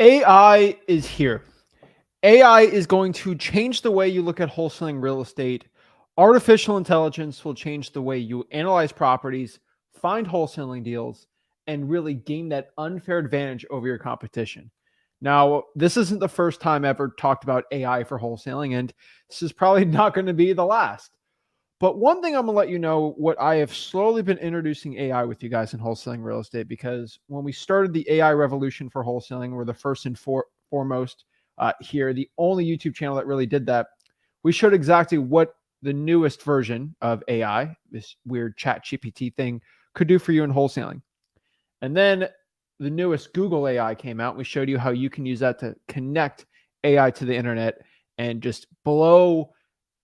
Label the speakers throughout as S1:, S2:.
S1: AI is here. AI is going to change the way you look at wholesaling real estate. Artificial intelligence will change the way you analyze properties, find wholesaling deals, and really gain that unfair advantage over your competition. Now, this isn't the first time I ever talked about AI for wholesaling, and this is probably not going to be the last. But one thing I'm going to let you know what I have slowly been introducing AI with you guys in wholesaling real estate, because when we started the AI revolution for wholesaling, we're the first and foremost here, the only YouTube channel that really did that. We showed exactly what the newest version of AI, this weird chat GPT thing, could do for you in wholesaling. And then the newest Google AI came out. And we showed you how you can use that to connect AI to the internet and just blow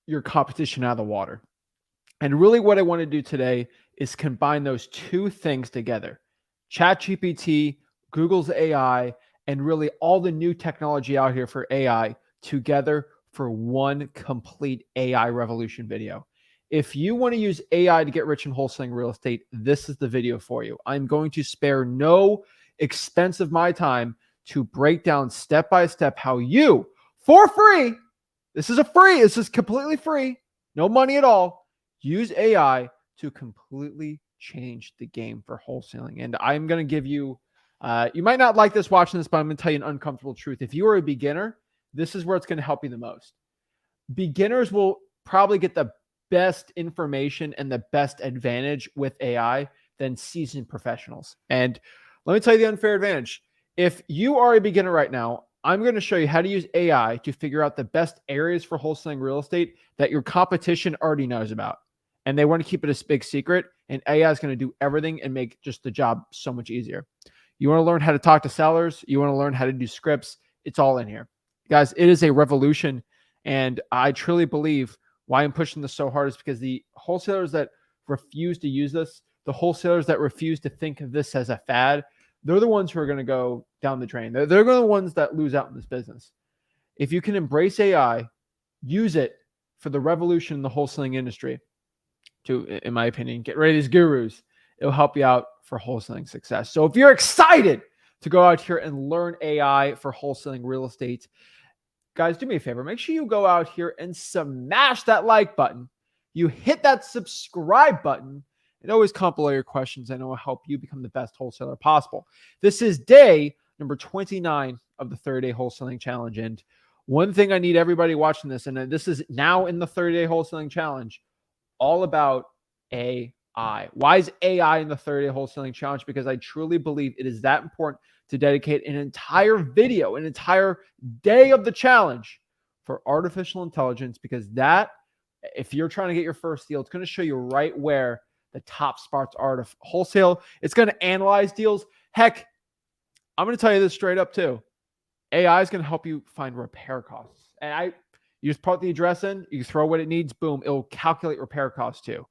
S1: your competition out of the water. And really what I want to do today is combine those two things together. ChatGPT, Google's AI, and really all the new technology out here for AI together for one complete AI revolution video. If you want to use AI to get rich in wholesaling real estate, this is the video for you. I'm going to spare no expense of my time to break down step by step how you, for free, this is completely free, no money at all, use AI to completely change the game for wholesaling. And I'm going to give you, you might not like this watching this, but I'm going to tell you an uncomfortable truth. If you are a beginner, this is where it's going to help you the most. Beginners will probably get the best information and the best advantage with AI than seasoned professionals. And let me tell you the unfair advantage. If you are a beginner right now, I'm going to show you how to use AI to figure out the best areas for wholesaling real estate that your competition already knows about. And they want to keep it a big secret. And AI is going to do everything and make just the job so much easier. You want to learn how to talk to sellers. You want to learn how to do scripts. It's all in here. Guys, it is a revolution. And I truly believe why I'm pushing this so hard is because the wholesalers that refuse to use this, the wholesalers that refuse to think of this as a fad, they're the ones who are going to go down the drain. They're the ones that lose out in this business. If you can embrace AI, use it for the revolution in the wholesaling industry, to, in my opinion, get rid of these gurus. It'll help you out for wholesaling success. So if you're excited to go out here and learn AI for wholesaling real estate, guys, do me a favor. Make sure you go out here and smash that like button. You hit that subscribe button. And always comment below your questions, and it will help you become the best wholesaler possible. This is day number 29 of the 30-day wholesaling challenge. And one thing I need everybody watching this, and this is now in the 30-day wholesaling challenge, all about AI. Why is AI in the 30-day wholesaling challenge? Because I truly believe it is that important to dedicate an entire video, an entire day of the challenge for artificial intelligence, because that, if you're trying to get your first deal, it's going to show you right where the top spots are to wholesale. It's going to analyze deals. Heck, I'm going to tell you this straight up too. AI is going to help you find repair costs. And you just put the address in, you throw what it needs, boom, it'll calculate repair costs too.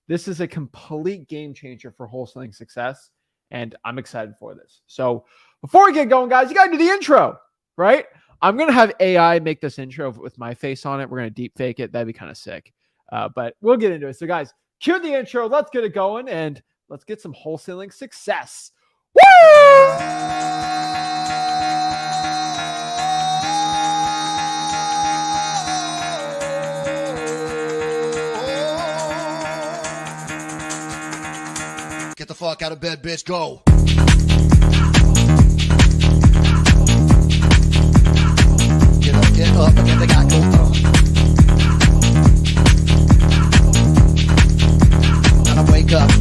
S1: This is a complete game changer for wholesaling success, and I'm excited for this. So before we get going, guys, you got to do the intro, right? I'm going to have AI make this intro with my face on it. We're going to deep fake it. That'd be kind of sick. But we'll get into it. So guys, cue the intro. Let's get it going, and let's get some wholesaling success. Woo!
S2: Get the fuck out of bed, bitch. Go. Get up, and then they got go.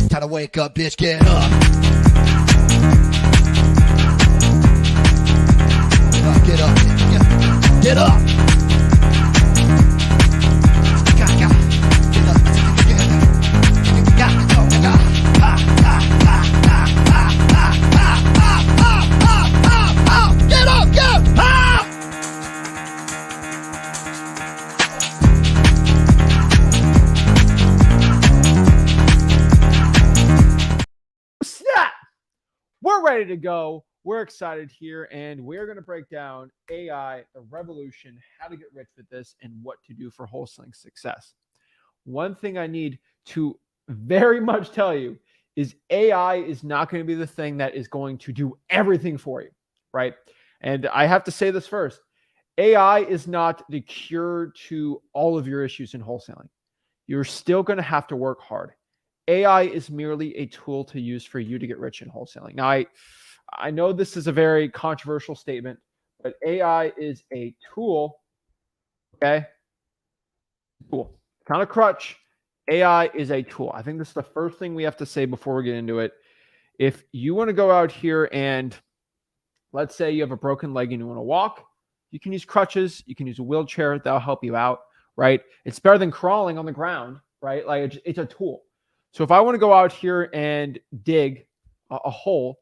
S2: Time to wake up, bitch. Get up. Get up. Get up.
S1: We're ready to go. We're excited here, and we're going to break down AI, the revolution, how to get rich with this, and what to do for wholesaling success. One thing I need to very much tell you is AI is not going to be the thing that is going to do everything for you, right? And I have to say this first. AI is not the cure to all of your issues in wholesaling. You're still going to have to work hard. AI is merely a tool to use for you to get rich in wholesaling. Now, I know this is a very controversial statement, but AI is a tool, okay? Tool. Kind of crutch. AI is a tool. I think this is the first thing we have to say before we get into it. If you want to go out here and let's say you have a broken leg and you want to walk, you can use crutches, you can use a wheelchair, that'll help you out, right? It's better than crawling on the ground, right? Like it's a tool. So if I want to go out here and dig a hole,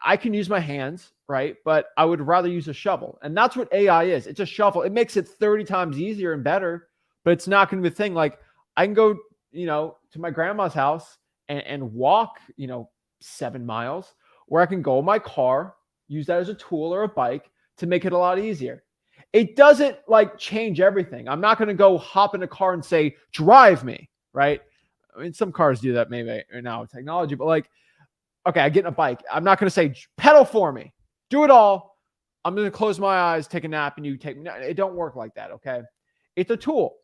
S1: I can use my hands, right? But I would rather use a shovel. And that's what AI is. It's a shovel. It makes it 30 times easier and better, but it's not going to be a thing. Like I can go, to my grandma's house and walk, 7 miles, or I can go in my car, use that as a tool or a bike to make it a lot easier. It doesn't like change everything. I'm not going to go hop in a car and say, drive me, right? I mean, some cars do that maybe now with technology, but like, okay, I get in a bike. I'm not going to say pedal for me, do it all. I'm going to close my eyes, take a nap, and you take me. It don't work like that. Okay. It's a tool.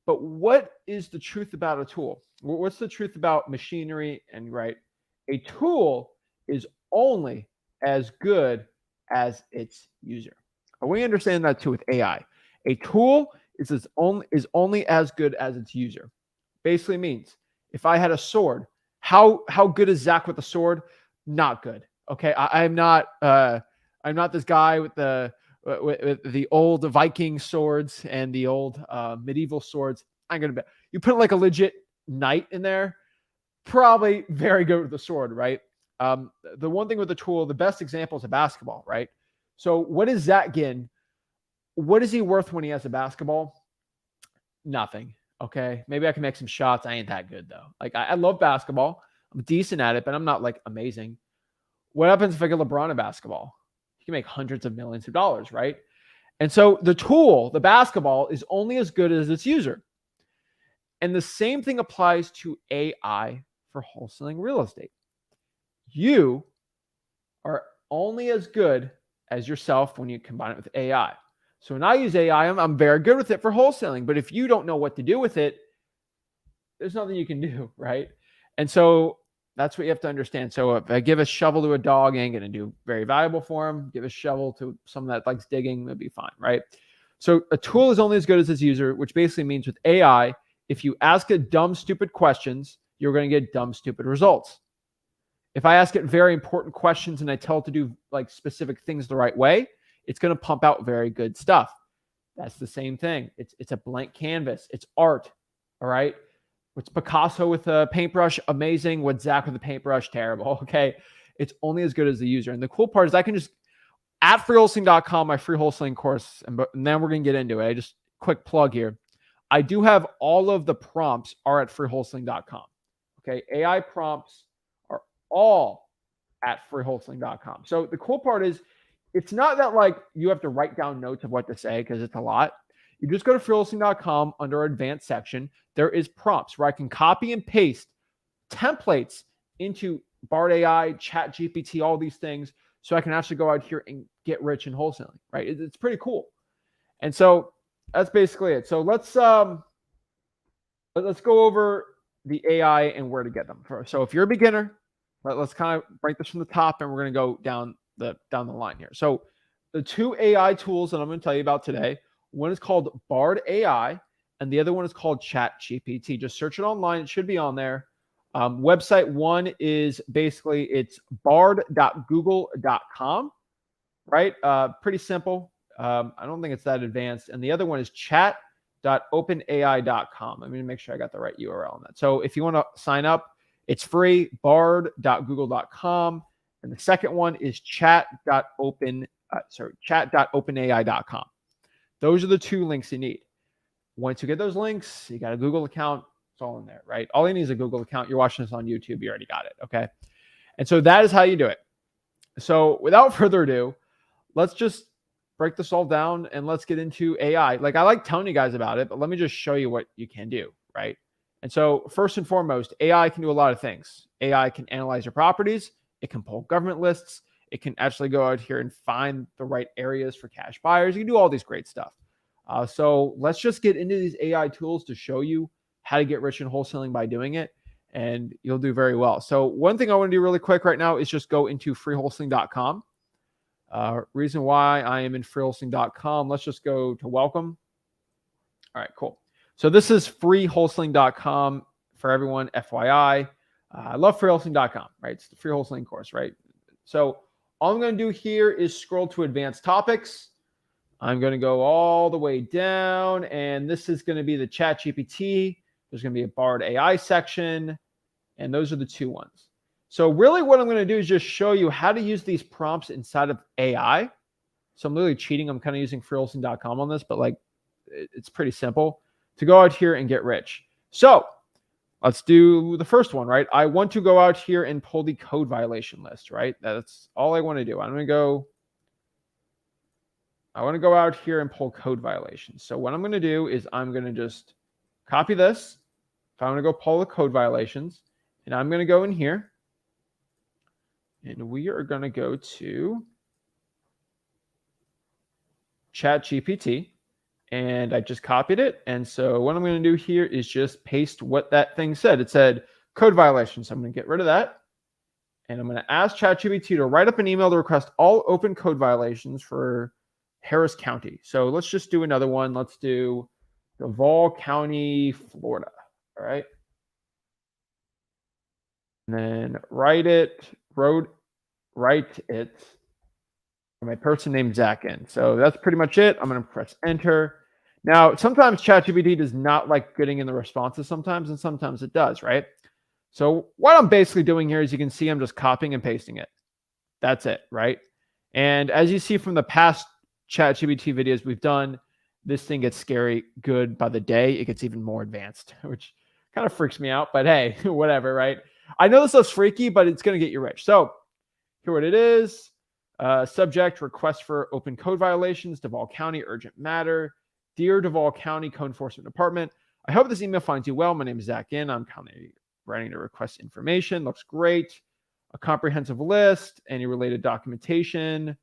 S1: But what is the truth about a tool? What's the truth about machinery? And right, a tool is only as good as its user. And we understand that too with AI. A tool is only as good as its user. Basically means if I had a sword, how good is Zach with the sword? Not good. Okay, I'm not this guy with the old Viking swords and the old medieval swords. I'm gonna bet you put like a legit knight in there, probably very good with the sword, right? The one thing with the tool, the best example is a basketball, right? So what is Zach Ginn? What is he worth when he has a basketball? Nothing. Okay. Maybe I can make some shots. I ain't that good though. Like I love basketball. I'm decent at it, but I'm not like amazing. What happens if I get LeBron a basketball? He can make hundreds of millions of dollars, right? And so the tool, the basketball, is only as good as its user. And the same thing applies to AI for wholesaling real estate. You are only as good as yourself when you combine it with AI. So when I use AI, I'm very good with it for wholesaling. But if you don't know what to do with it, there's nothing you can do, right? And so that's what you have to understand. So if I give a shovel to a dog, I ain't going to do very valuable for him. Give a shovel to someone that likes digging, that'd be fine, right? So a tool is only as good as its user, which basically means with AI, if you ask it dumb, stupid questions, you're going to get dumb, stupid results. If I ask it very important questions and I tell it to do like specific things the right way, it's going to pump out very good stuff. That's the same thing. It's a blank canvas. It's art. All right. What's Picasso with a paintbrush? Amazing. What's Zach with a paintbrush? Terrible. Okay. It's only as good as the user. And the cool part is I can just at freewholesaling.com, my free wholesaling course, and then we're going to get into it. Just quick plug here. I do have all of the prompts are at freewholesaling.com. Okay. AI prompts are all at freewholesaling.com. So the cool part is it's not that like you have to write down notes of what to say because it's a lot. You just go to freewholesaling.com under our advanced section. There is prompts where I can copy and paste templates into Bard AI, Chat GPT, all these things. So I can actually go out here and get rich in wholesaling, right? It's pretty cool. And so that's basically it. So let's go over the AI and where to get them. So if you're a beginner, let's kind of break this from the top and we're going to go down the line here. So the two AI tools that I'm going to tell you about today, one is called Bard AI and the other one is called Chat GPT. Just search it online. It should be on there. Website one is basically it's bard.google.com, right? Pretty simple. I don't think it's that advanced. And the other one is chat.openai.com. Let me make sure I got the right URL on that. So if you want to sign up, it's free, bard.google.com. And the second one is chat.openai.com. Those are the two links you need. Once you get those links, you got a Google account. It's all in there, right? All you need is a Google account. You're watching this on YouTube. You already got it, okay? And so that is how you do it. So without further ado, let's just break this all down and let's get into AI. Like I like telling you guys about it, but let me just show you what you can do, right? And so first and foremost, AI can do a lot of things. AI can analyze your properties. It can pull government lists. It can actually go out here and find the right areas for cash buyers. You can do all these great stuff. So let's just get into these AI tools to show you how to get rich in wholesaling by doing it, and you'll do very well. So one thing I want to do really quick right now is just go into freewholesaling.com. Reason why I am in freewholesaling.com, let's just go to welcome. All right, cool. So this is freewholesaling.com for everyone, FYI. I love freewholesaling.com, right? It's the free wholesaling course, right? So all I'm going to do here is scroll to advanced topics. I'm going to go all the way down, and this is going to be the Chat GPT. There's going to be a Bard AI section, and those are the two ones. So really what I'm going to do is just show you how to use these prompts inside of AI. So I'm literally cheating. I'm kind of using freewholesaling.com on this, but like it's pretty simple to go out here and get rich. So let's do the first one, right? I want to go out here and pull the code violation list, right? That's all I want to do. I want to go out here and pull code violations. So what I'm going to do is I'm going to just copy this. If I want to go pull the code violations, and I'm going to go in here, and we are going to go to Chat GPT, and I just copied it. And so what I'm going to do here is just paste what that thing said. It said code violations. So I'm going to get rid of that. And I'm going to ask ChatGPT to write up an email to request all open code violations for Harris County. So let's just do another one. Let's do Duval County, Florida. All right. And then write it for my person named Zach Ginn. So that's pretty much it. I'm going to press enter. Now, sometimes ChatGPT does not like getting in the responses sometimes, and sometimes it does, right? So what I'm basically doing here is you can see I'm just copying and pasting it. That's it, right? And as you see from the past ChatGPT videos we've done, this thing gets scary good by the day. It gets even more advanced, which kind of freaks me out, but hey, whatever, right? I know this stuff's freaky, but it's going to get you rich. So here what it is. Subject, request for open code violations, Duval County, urgent matter. Dear Duval County Code Enforcement Department, I hope this email finds you well. My name is Zach Ginn. I'm currently writing to request information. Looks great. A comprehensive list, any related documentation.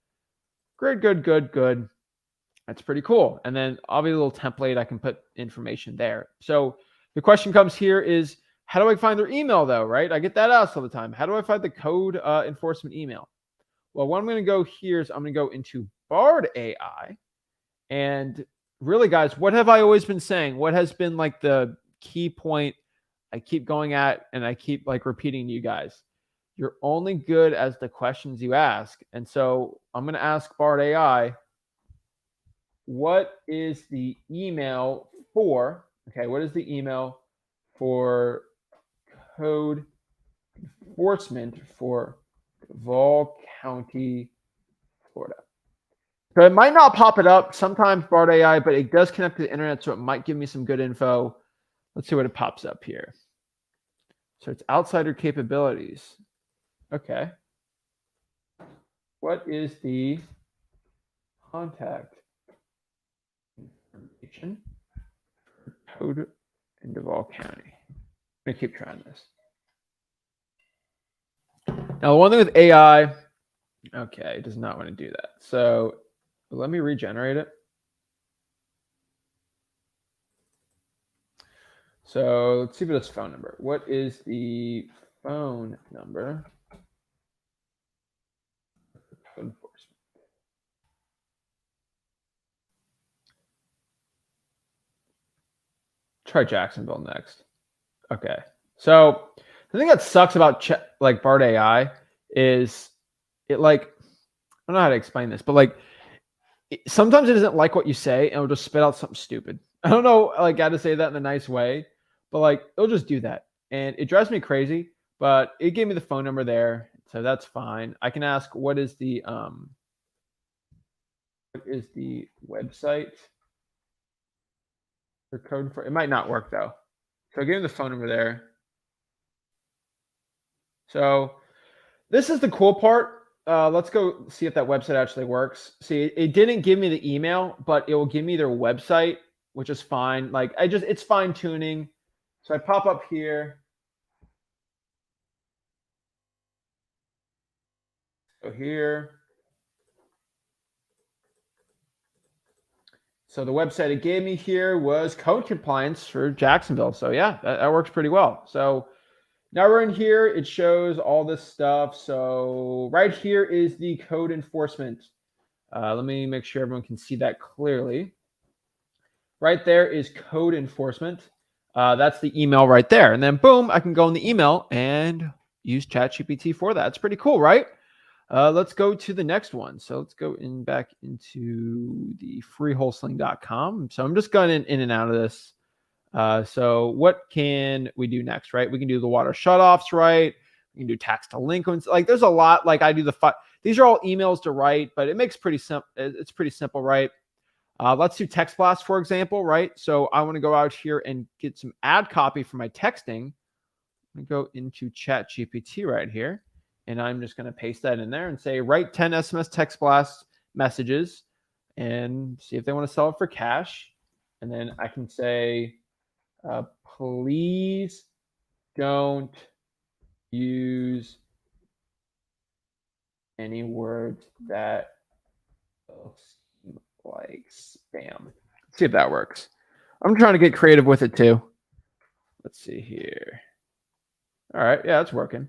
S1: Good, good, good, good. That's pretty cool. And then obviously a little template, I can put information there. So the question comes here is, how do I find their email though, right? I get that asked all the time. How do I find the code enforcement email? Well, what I'm going to go here is I'm going to go into Bard AI. And really, guys, what have I always been saying? What has been like the key point I keep going at and I keep like repeating to you guys? You're only good as the questions you ask. And so I'm going to ask Bard AI, what is the email for, okay, what is the email for code enforcement for Duval County, Florida? So it might not pop it up sometimes, Bard AI, but it does connect to the internet, so it might give me some good info. Let's see what it pops up here. So it's outsider capabilities. Okay. What is the contact information for code in Duval County? I'm going to keep trying this. Now, the one thing with AI, okay, it does not want to do that. So let me regenerate it. So let's see if it has phone number. What is the phone number? Code enforcement. Try Jacksonville next. Okay. So the thing that sucks about like Bard AI is it like, I don't know how to explain this, but like sometimes it doesn't like what you say and it'll just spit out something stupid. I don't know like how to say that in a nice way, but like it'll just do that. And it drives me crazy, but it gave me the phone number there. So that's fine. I can ask what is the website for code for it might not work though. So I gave him the phone number there. So this is the cool part. Let's go see if that website actually works. See, it didn't give me the email, but it will give me their website, which is fine. Like it's fine tuning. So I pop up here. go here. So the website it gave me here was code compliance for Jacksonville. So yeah, that works pretty well. So now we're in here. It shows all this stuff. So right here is the code enforcement. Let me make sure everyone can see that clearly. Right there is code enforcement. That's the email right there. And then boom, I can go in the email and use ChatGPT for that. It's pretty cool, right? Let's go to the next one. So let's go back into the freewholesaling.com. So I'm just going in and out of this. So what can we do next, right? We can do the water shutoffs, right? We can do tax delinquents. Like there's a lot. Like I do these are all emails to write, but it makes pretty simple. It's pretty simple, right? Let's do text blast, for example, right? So I want to go out here and get some ad copy for my texting. I'm going to go into ChatGPT right here, and I'm just going to paste that in there and say, write 10 SMS text blast messages and see if they want to sell it for cash. And then I can say, please don't use any words that seem like spam. Let's see if that works. I'm trying to get creative with it too. Let's see here. All right, yeah, it's working.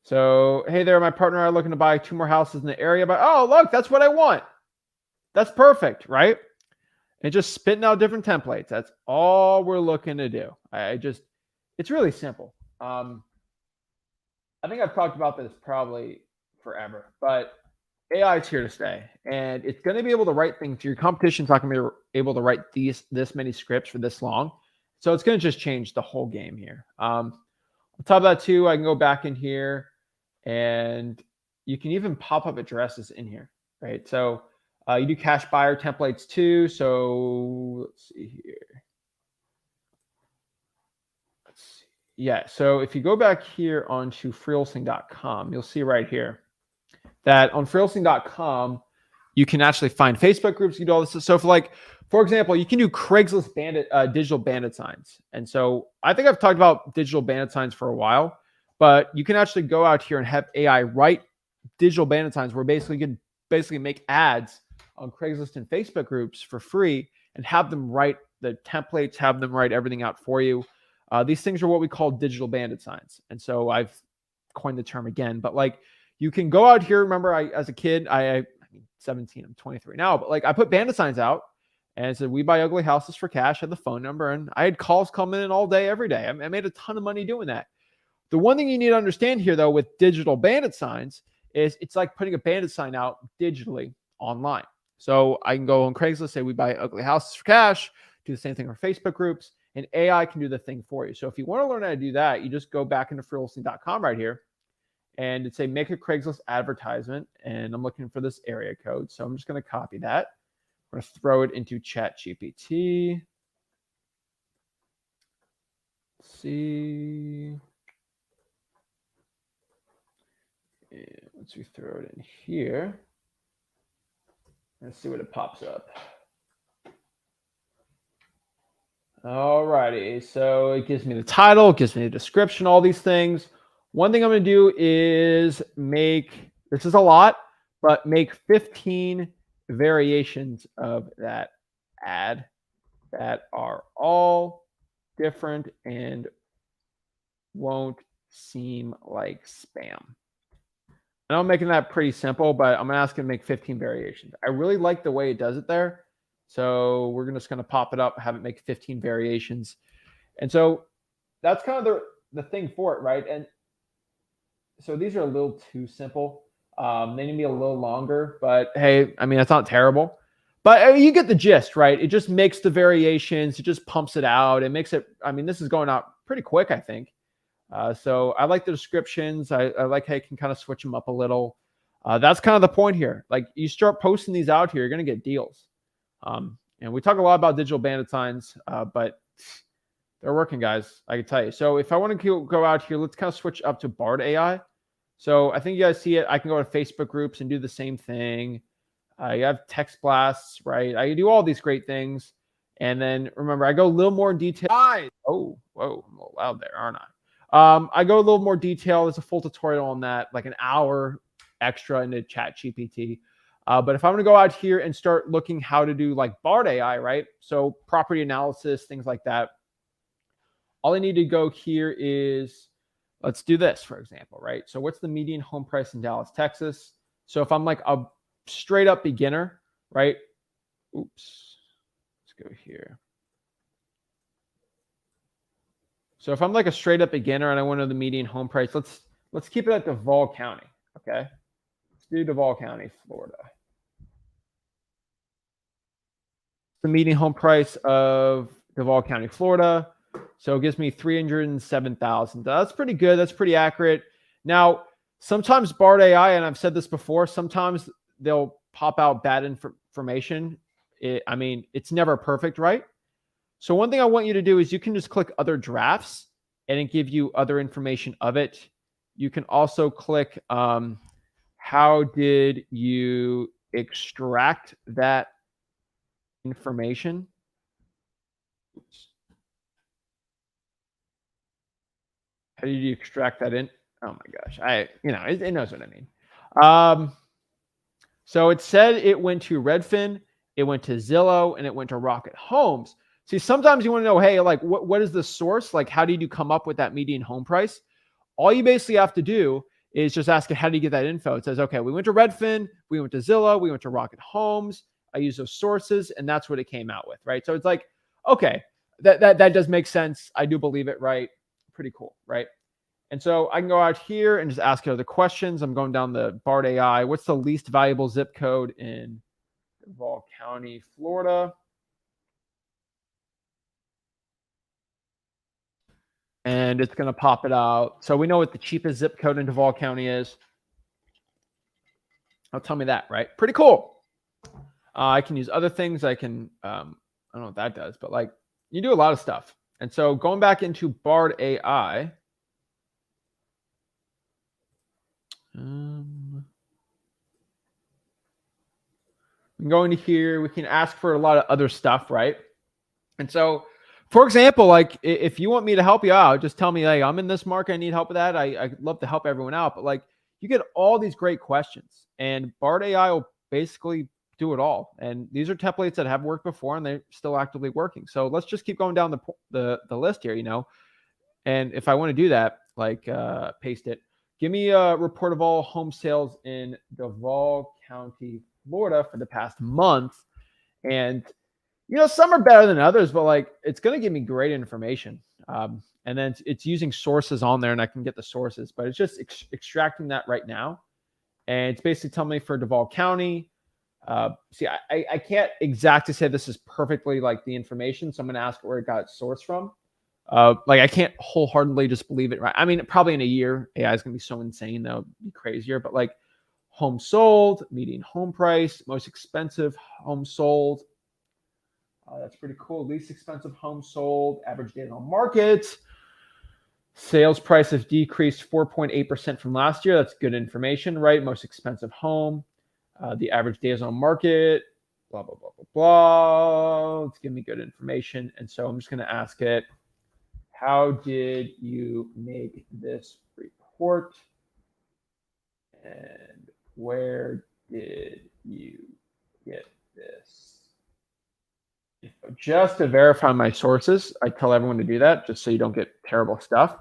S1: So, hey there, my partner and I are looking to buy 2 more houses in the area. But oh, look, that's what I want. That's perfect, right? And just spitting out different templates. That's all we're looking to do. It's really simple. I think I've talked about this probably forever, but AI is here to stay, and it's going to be able to write things. Your competition's not going to be able to write this many scripts for this long, so it's going to just change the whole game here. On top of that, too, I can go back in here, and you can even pop up addresses in here, right? So you do cash buyer templates too. So let's see here. Yeah, so if you go back here onto freewholesaling.com, you'll see right here that on freewholesaling.com, you can actually find Facebook groups. You can do all this. So for example, you can do Craigslist digital bandit signs. And so I think I've talked about digital bandit signs for a while, but you can actually go out here and have AI write digital bandit signs where basically you can make ads on Craigslist and Facebook groups for free and have them write the templates, have them write everything out for you. These things are what we call digital bandit signs. And so I've coined the term again, but you can go out here. Remember, as a kid, I'm 17, I'm 23 now, but I put bandit signs out and said, we buy ugly houses for cash, had the phone number, and I had calls coming in all day, every day. I made a ton of money doing that. The one thing you need to understand here, though, with digital bandit signs is it's like putting a bandit sign out digitally online. So I can go on Craigslist, say we buy ugly houses for cash, do the same thing for Facebook groups, and AI can do the thing for you. So if you want to learn how to do that, you just go back into freewholesaling.com right here and it'd say make a Craigslist advertisement. And I'm looking for this area code. So I'm just going to copy that. I'm going to throw it into ChatGPT. Let's see. And once we throw it in here, let's see what it pops up. All righty, so it gives me the title, it gives me the description, all these things. One thing I'm going to do is this is a lot, but make 15 variations of that ad that are all different and won't seem like spam. And I'm making that pretty simple, but I'm going to ask it to make 15 variations. I really like the way it does it there. So we're just going to pop it up, have it make 15 variations. And so that's kind of the thing for it, right? And so these are a little too simple. They need to be a little longer, but hey, I mean, that's not terrible. But you get the gist, right? It just makes the variations. It just pumps it out. It makes it, I mean, this is going out pretty quick, I think. So I like the descriptions. I like how you can kind of switch them up a little. That's kind of the point here. You start posting these out here, you're going to get deals. And we talk a lot about digital bandit signs, but they're working, guys. I can tell you. So if I want to go out here, let's kind of switch up to Bard AI. So I think you guys see it. I can go to Facebook groups and do the same thing. You have text blasts, right? I do all these great things. And then remember, I go a little more in detail. Oh, whoa, I'm a little loud there, aren't I? I go a little more detail. There's a full tutorial on that, like an hour extra into ChatGPT. But if I'm going to go out here and start looking how to do like BART AI, right? So property analysis, things like that. All I need to go here is, let's do this, for example, right? So what's the median home price in Dallas, Texas? So if I'm like a straight up beginner, right? Oops, let's go here. So if I'm like a straight up beginner and I want to know the median home price, let's keep it at Duval County, okay? Let's do Duval County, Florida. The median home price of Duval County, Florida. So it gives me 307,000. That's pretty good. That's pretty accurate. Now, sometimes BART AI, and I've said this before, sometimes they'll pop out bad information. I mean, it's never perfect, right? So one thing I want you to do is you can just click other drafts and it give you other information of it. You can also click how did you extract that information. Oops. How did you extract that in? Oh my gosh. It knows what I mean. So it said it went to Redfin, it went to Zillow, and it went to Rocket Homes. See, sometimes you want to know, hey, like what is the source? Like, how did you come up with that median home price? All you basically have to do is just ask it, how do you get that info? It says, okay, we went to Redfin, we went to Zillow, we went to Rocket Homes. I use those sources, and that's what it came out with, right? So it's like, okay, that does make sense. I do believe it, right? Pretty cool, right? And so I can go out here and just ask other questions. I'm going down the BART AI. What's the least valuable zip code in Duval County, Florida? And it's going to pop it out. So we know what the cheapest zip code in Duval County is. It'll tell me that, right? Pretty cool. I can use other things. I can, I don't know what that does, but like you do a lot of stuff. And so going back into BART AI, we can go into here. We can ask for a lot of other stuff, right? And so, for example, like if you want me to help you out, just tell me, like, I'm in this market, I need help with that. I'd love to help everyone out. But like you get all these great questions, and BART AI will basically do it all. And these are templates that have worked before, and they're still actively working. So let's just keep going down the list here, And if I want to do that, like paste it. Give me a report of all home sales in Duval County, Florida for the past month. And, some are better than others, but like it's going to give me great information. And then it's using sources on there, and I can get the sources, but it's just extracting that right now. And it's basically telling me for Duval County. See, I can't exactly say this is perfectly like the information. So I'm going to ask where it got its source from. Like I can't wholeheartedly just believe it, right? I mean, probably in a year, AI is going to be so insane, that'll be crazier. But like home sold, median home price, most expensive home sold. That's pretty cool. Least expensive home sold, average days on market. Sales price has decreased 4.8% from last year. That's good information, right? Most expensive home. The average days on market, blah, blah, blah, blah, blah. It's giving me good information. And so I'm just going to ask it, how did you make this report? And where did you get this? Just to verify my sources, I tell everyone to do that just so you don't get terrible stuff.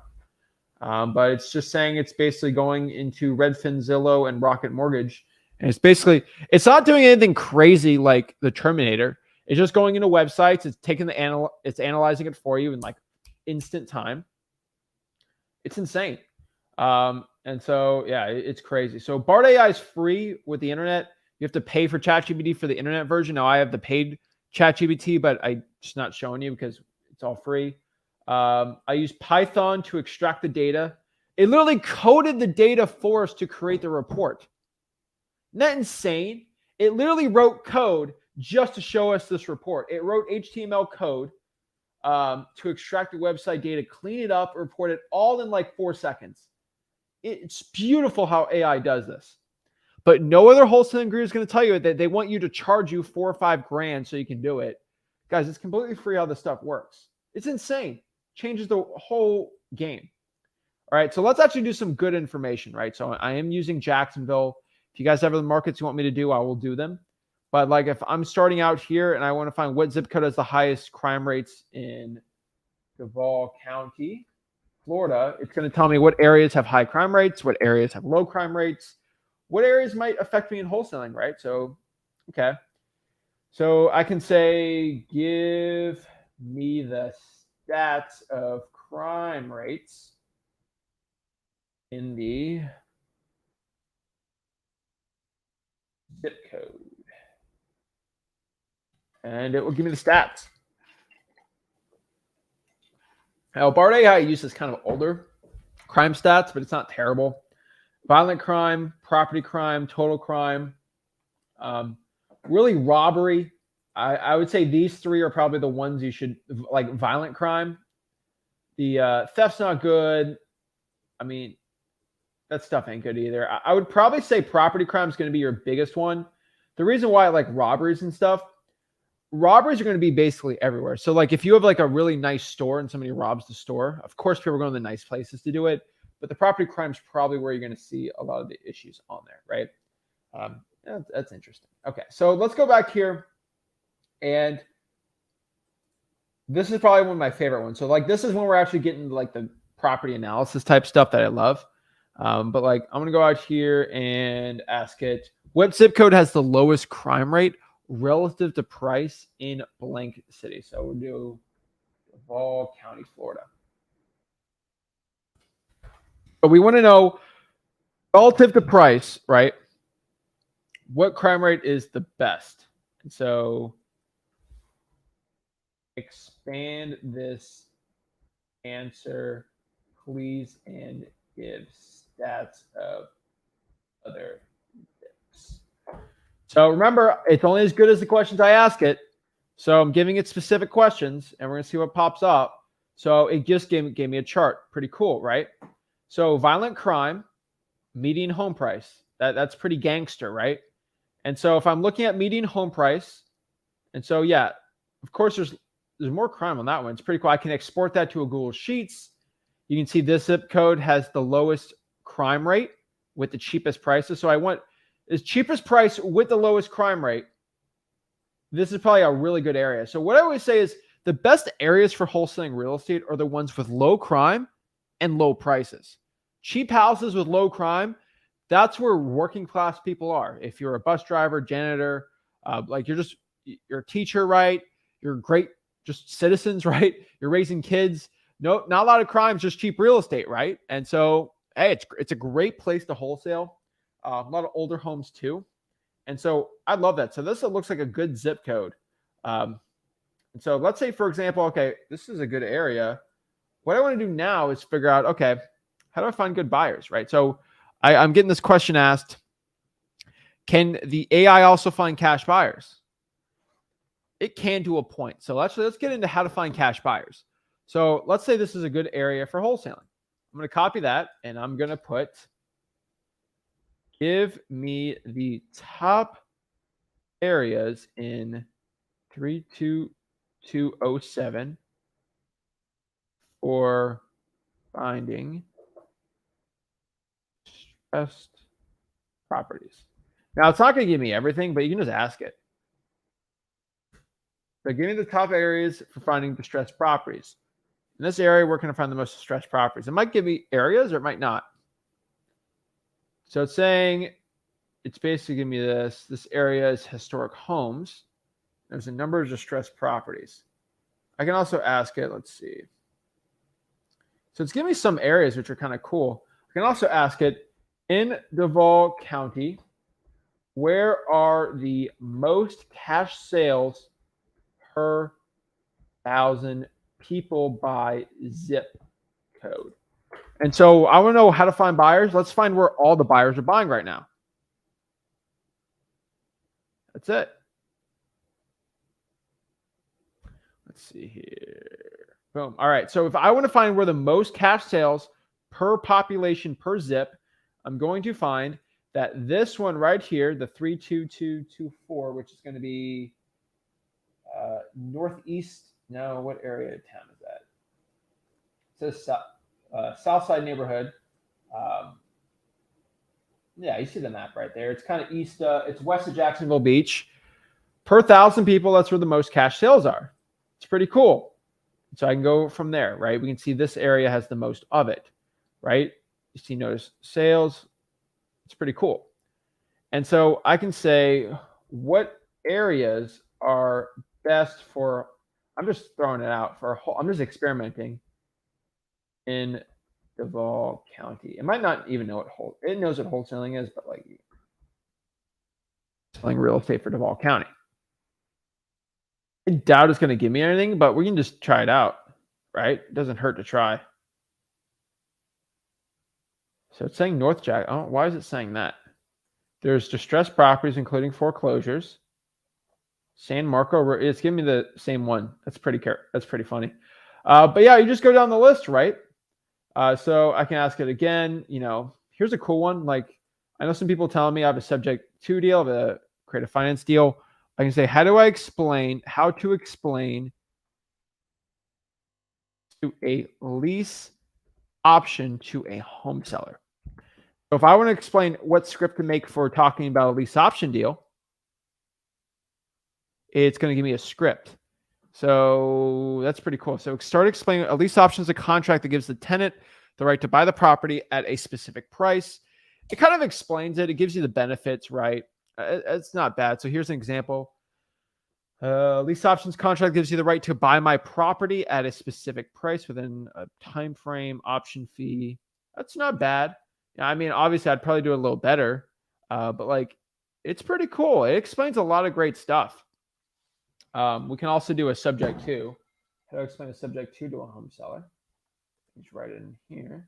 S1: But it's just saying it's basically going into Redfin, Zillow, and Rocket Mortgage. And it's not doing anything crazy like the Terminator. It's just going into websites. It's taking it's analyzing it for you in like instant time. It's insane. And so, yeah, it's crazy. So BART AI is free with the internet. You have to pay for ChatGPT for the internet version. Now I have the paid ChatGPT, but I'm just not showing you because it's all free. I use Python to extract the data. It literally coded the data for us to create the report. Isn't that insane? It literally wrote code just to show us this report. It wrote HTML code to extract the website data, clean it up, report it all in like 4 seconds. It's beautiful how AI does this. But no other wholesaling guru is going to tell you that they want you to charge you $4 or $5 grand so you can do it. Guys, it's completely free how this stuff works. It's insane. Changes the whole game. All right, so let's actually do some good information, right? So I am using Jacksonville. If you guys have other markets you want me to do, I will do them. But like if I'm starting out here and I want to find what zip code has the highest crime rates in Duval County, Florida, it's going to tell me what areas have high crime rates, what areas have low crime rates, what areas might affect me in wholesaling, right? So, okay. So I can say, give me the stats of crime rates in the zip code. And it will give me the stats. Now, Bard AI uses kind of older crime stats, but it's not terrible. Violent crime, property crime, total crime, really robbery. I would say these three are probably the ones you should like. Violent crime, the theft's not good. I mean, that stuff ain't good either. I would probably say property crime is going to be your biggest one. The reason why I like robberies and stuff, robberies are going to be basically everywhere. So like if you have like a really nice store and somebody robs the store, of course people are going to the nice places to do it. But the property crime is probably where you're going to see a lot of the issues on there, right? Yeah, that's interesting. Okay, so let's go back here. And this is probably one of my favorite ones. So like this is when we're actually getting like the property analysis type stuff that I love. But like I'm going to go out here and ask it, what zip code has the lowest crime rate relative to price in blank city? So we'll do Duval County, Florida. But we want to know relative to price, right? What crime rate is the best? And so expand this answer, please, and give stats of other tips. So remember, it's only as good as the questions I ask it. So I'm giving it specific questions, and we're going to see what pops up. So it just gave me a chart. Pretty cool, right? So violent crime, median home price. That's pretty gangster, right? And so if I'm looking at median home price, and so yeah, of course there's more crime on that one. It's pretty cool. I can export that to a Google Sheets. You can see this zip code has the lowest crime rate with the cheapest prices. So I want the cheapest price with the lowest crime rate. This is probably a really good area. So what I always say is the best areas for wholesaling real estate are the ones with low crime and low prices. Cheap houses with low crime, that's where working class people are. If you're a bus driver, janitor, like you're a teacher, right? You're great, just citizens, right? You're raising kids. No, not a lot of crimes, just cheap real estate, right? And so, hey, it's a great place to wholesale. A lot of older homes too. And so I love that. So this looks like a good zip code. And so let's say, for example, okay, this is a good area. What I want to do now is figure out, okay, how do I find good buyers, right? So I'm getting this question asked, can the AI also find cash buyers? It can to a point. So let's get into how to find cash buyers. So let's say this is a good area for wholesaling. I'm going to copy that and I'm going to put, give me the top areas in 32207 for finding stressed properties. Now, it's not going to give me everything, but you can just ask it. So give me the top areas for finding distressed properties. In this area, we're going to find the most distressed properties. It might give me areas or it might not. So it's saying, it's basically giving me this. This area is historic homes. There's a number of distressed properties. I can also ask it, let's see. So it's giving me some areas which are kind of cool. I can also ask it, in Duval County, where are the most cash sales per 1,000 people by zip code? And so I want to know how to find buyers. Let's find where all the buyers are buying right now. That's it. Let's see here. Boom. All right. So if I want to find where the most cash sales per population per zip, I'm going to find that this one right here, the 32224, which is going to be northeast. No, what area of town is that? It says south side neighborhood. Yeah, you see the map right there. It's kind of east, it's west of Jacksonville Beach. Per 1,000 people, that's where the most cash sales are. It's pretty cool. So I can go from there, right? We can see this area has the most of it, right? You see, notice sales. It's pretty cool. And so I can say what areas are best for, I'm just throwing it out for a whole, I'm just experimenting in Duval County. It might not even know what it knows what wholesaling is, but like selling real estate for Duval County. I doubt it's going to give me anything, but we can just try it out, right? It doesn't hurt to try. So it's saying North Jack. Oh, why is it saying that? There's distressed properties, including foreclosures. San Marco, it's giving me the same one. That's pretty funny. But yeah, you just go down the list, right? So I can ask it again. You know, here's a cool one. Like, I know some people telling me I have a subject to deal, I have a creative finance deal. I can say, how to explain to a lease option to a home seller. So if I want to explain what script to make for talking about a lease option deal, it's going to give me a script. So that's pretty cool. So start explaining a lease option is a contract that gives the tenant the right to buy the property at a specific price. It kind of explains it. It gives you the benefits, right? It's not bad. So here's an example. Lease options contract gives you the right to buy my property at a specific price within a time frame, option fee. That's not bad. I mean, obviously, I'd probably do a little better, but like, it's pretty cool. It explains a lot of great stuff. We can also do a subject to. How to explain a subject to a home seller. Just write it in here.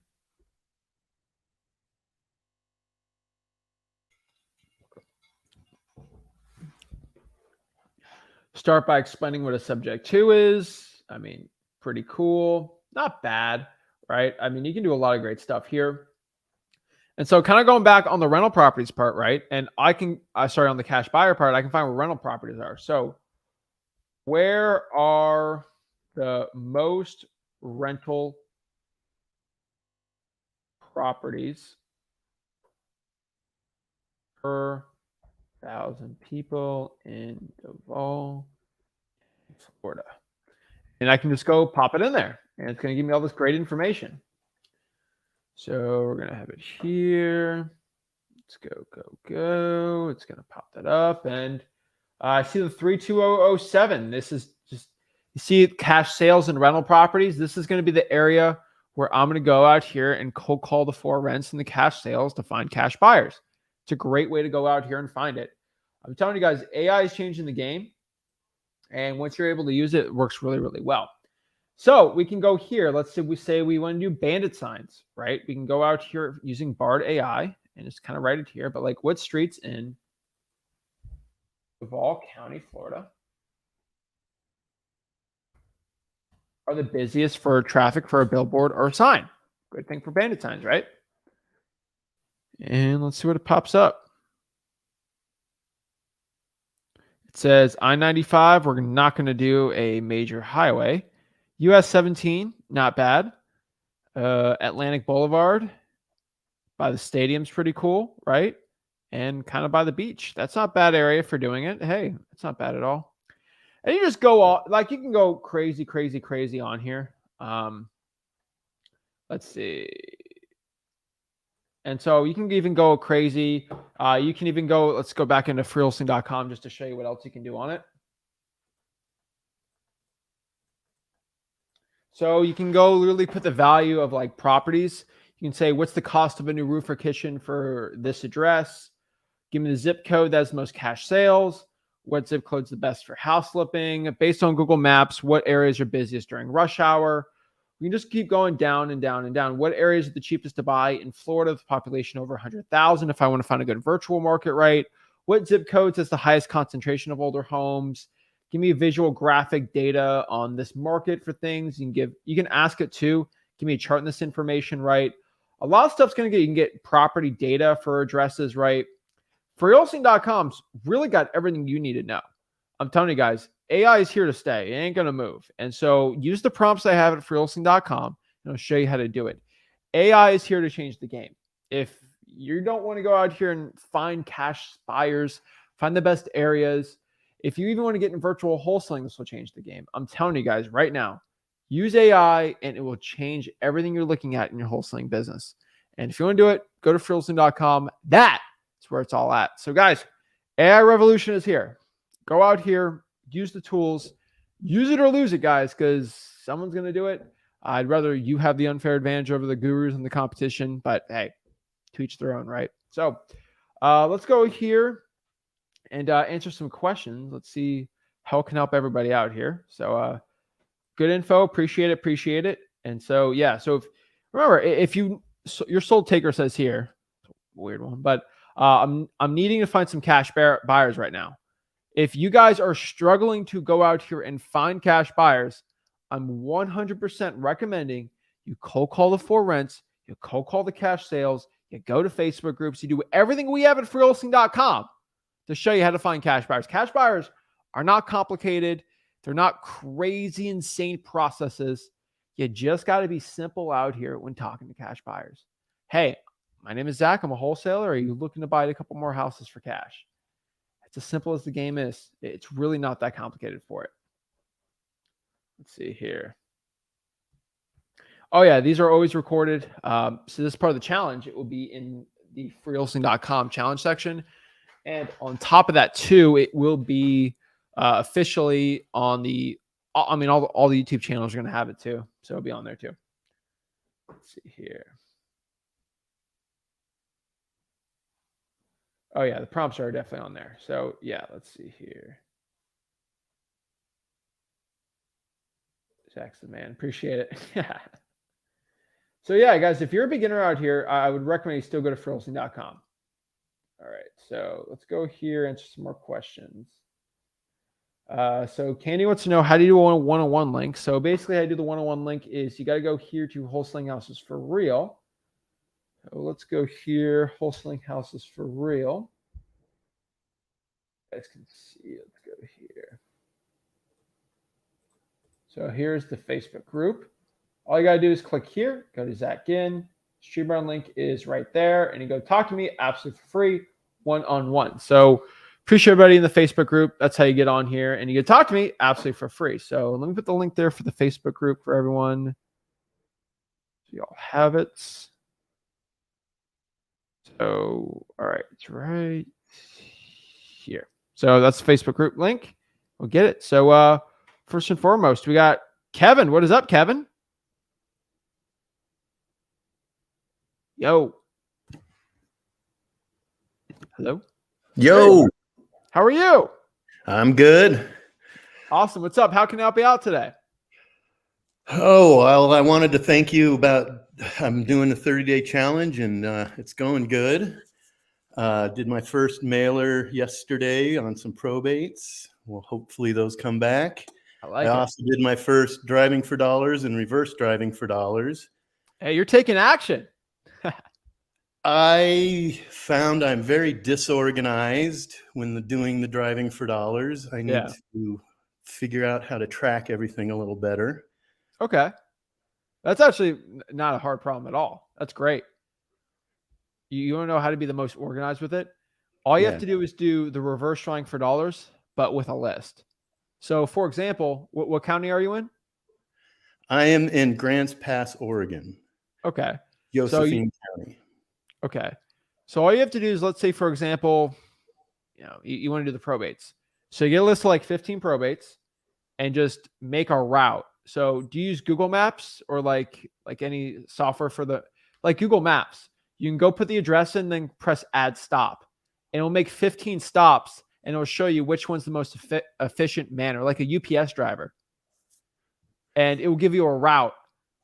S1: Start by explaining what a subject to is. I mean, pretty cool. Not bad, right? I mean, you can do a lot of great stuff here. And so kind of going back on the rental properties part, right? And I can, on the cash buyer part, I can find where rental properties are. So where are the most rental properties per 1,000 people in Duval, Florida? And I can just go pop it in there, and it's going to give me all this great information. So we're going to have it here. Let's go. It's going to pop that up. And I see the 32007. This is just, you see cash sales and rental properties. This is going to be the area where I'm going to go out here and cold call the for rents and the cash sales to find cash buyers. It's a great way to go out here and find it. I'm telling you guys, AI is changing the game. And once you're able to use it, it works really, really well. So we can go here. Let's say we want to do bandit signs, right? We can go out here using Bard AI and just kind of write it here. But like, what streets in Duval County, Florida are the busiest for traffic for a billboard or a sign? Good thing for bandit signs, right? And let's see what it pops up. It says I-95. We're not going to do a major highway. US 17, not bad. Atlantic Boulevard by the stadium's pretty cool, right? And kind of by the beach. That's not a bad area for doing it. Hey, it's not bad at all. And you just go all, like, you can go crazy on here. Let's see. And so you can even go crazy. You can even go, let's go back into freewholesaling.com just to show you what else you can do on it. So you can go literally put the value of like properties. You can say, what's the cost of a new roof or kitchen for this address? Give me the zip code that's the most cash sales. What zip code's the best for house flipping? Based on Google Maps, what areas are busiest during rush hour? We can just keep going down and down and down. What areas are the cheapest to buy in Florida with population over 100,000? If I want to find a good virtual market, right? What zip codes has the highest concentration of older homes? Give me visual graphic data on this market for things. You can ask it to give me a chart in this information, right? A lot of stuff's going to get, you can get property data for addresses, right? Freewholesaling.com's really got everything you need to know. I'm telling you guys, AI is here to stay. It ain't going to move. And so use the prompts I have at freewholesaling.com and I'll show you how to do it. AI is here to change the game. If You don't want to go out here and find cash buyers, find the best areas. If you even want to get in virtual wholesaling, this will change the game. I'm telling you guys right now, use AI and it will change everything you're looking at in your wholesaling business. And if you want to do it, go to freeholding.com. That's where it's all at. So guys, AI revolution is here. Go out here, use the tools, use it or lose it, guys, because someone's going to do it. I'd rather you have the unfair advantage over the gurus and the competition, but hey, to each their own, right? So let's go here and answer some questions. Let's see how it can help everybody out here. So good info. Appreciate it. And so, yeah. So remember, if your sold taker says here, weird one, but I'm needing to find some cash buyers right now. If you guys are struggling to go out here and find cash buyers, I'm 100% recommending you cold call the for rents, you cold call the cash sales, you go to Facebook groups, you do everything we have at freeholding.com to show you how to find cash buyers. Cash buyers are not complicated. They're not crazy, insane processes. You just got to be simple out here when talking to cash buyers. Hey, my name is Zach. I'm a wholesaler. Are you looking to buy a couple more houses for cash? It's as simple as the game is. It's really not that complicated for it. Let's see here. Oh, yeah, these are always recorded. So this is part of the challenge. It will be in the freeholding.com challenge section. And on top of that, too, it will be officially on the, I mean, all the YouTube channels are going to have it, too. So it'll be on there, too. Let's see here. Oh, yeah, the prompts are definitely on there. So, yeah, let's see here. Zach's the man. Appreciate it. Yeah. So, yeah, guys, if you're a beginner out here, I would recommend you still go to freeholding.com. All right, so let's go here and answer some more questions. So Candy wants to know, how do you do a one-on-one link? So basically how you do the one-on-one link is you got to go here to Wholesaling Houses for Real. So let's go here, Wholesaling Houses for Real. You guys can see, let's go here. So here's the Facebook group. All you got to do is click here, go to Zach Ginn. Streamline link is right there. And you go talk to me absolutely for free, one-on-one. So appreciate everybody in the Facebook group. That's how you get on here. And you can talk to me absolutely for free. So let me put the link there for the Facebook group for everyone. So y'all have it. So, all right, it's right here. So that's the Facebook group link. We'll get it. So first and foremost, we got Kevin. What is up, Kevin? Yo. Hello.
S3: Yo.
S1: Hey, how are you?
S3: I'm good.
S1: Awesome. What's up? How can I help you out today?
S3: Oh, well, I wanted to thank you about, I'm doing a 30-day challenge and it's going good. Did my first mailer yesterday on some probates. Well, hopefully those come back.
S1: I
S3: also did my first driving for dollars and reverse driving for dollars.
S1: Hey, you're taking action.
S3: I found I'm very disorganized when doing the driving for dollars. I need to figure out how to track everything a little better.
S1: Okay. That's actually not a hard problem at all. That's great. You want to know how to be the most organized with it? All you have to do is do the reverse drawing for dollars, but with a list. So, for example, what county are you in?
S3: I am in Grants Pass, Oregon.
S1: Okay.
S3: Josephine County.
S1: Okay. So all you have to do is, let's say, for example, you want to do the probates. So you get a list of like 15 probates and just make a route. So do you use Google Maps or like any software for like Google Maps? You can go put the address in, then press add stop. And it'll make 15 stops and it'll show you which one's the most efficient manner, like a UPS driver. And it will give you a route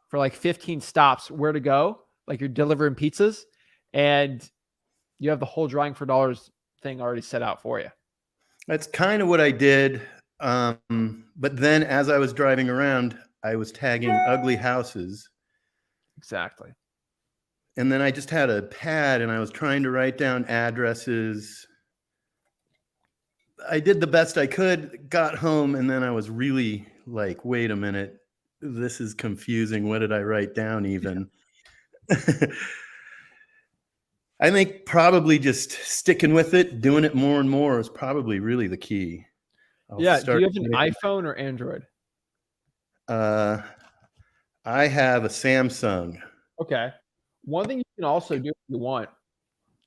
S1: for like 15 stops where to go, like you're delivering pizzas. And you have the whole drawing for dollars thing already set out for you.
S3: That's kind of what I did. But then as I was driving around, I was tagging ugly houses.
S1: Exactly.
S3: And then I just had a pad and I was trying to write down addresses. I did the best I could, got home, and then I was really like, wait a minute, this is confusing. What did I write down even? I think probably just sticking with it, doing it more and more is probably really the key. I'll
S1: Yeah. Do
S3: start.
S1: you have an iPhone or Android?
S3: Uh, I have a Samsung.
S1: Okay. One thing you can also do if you want,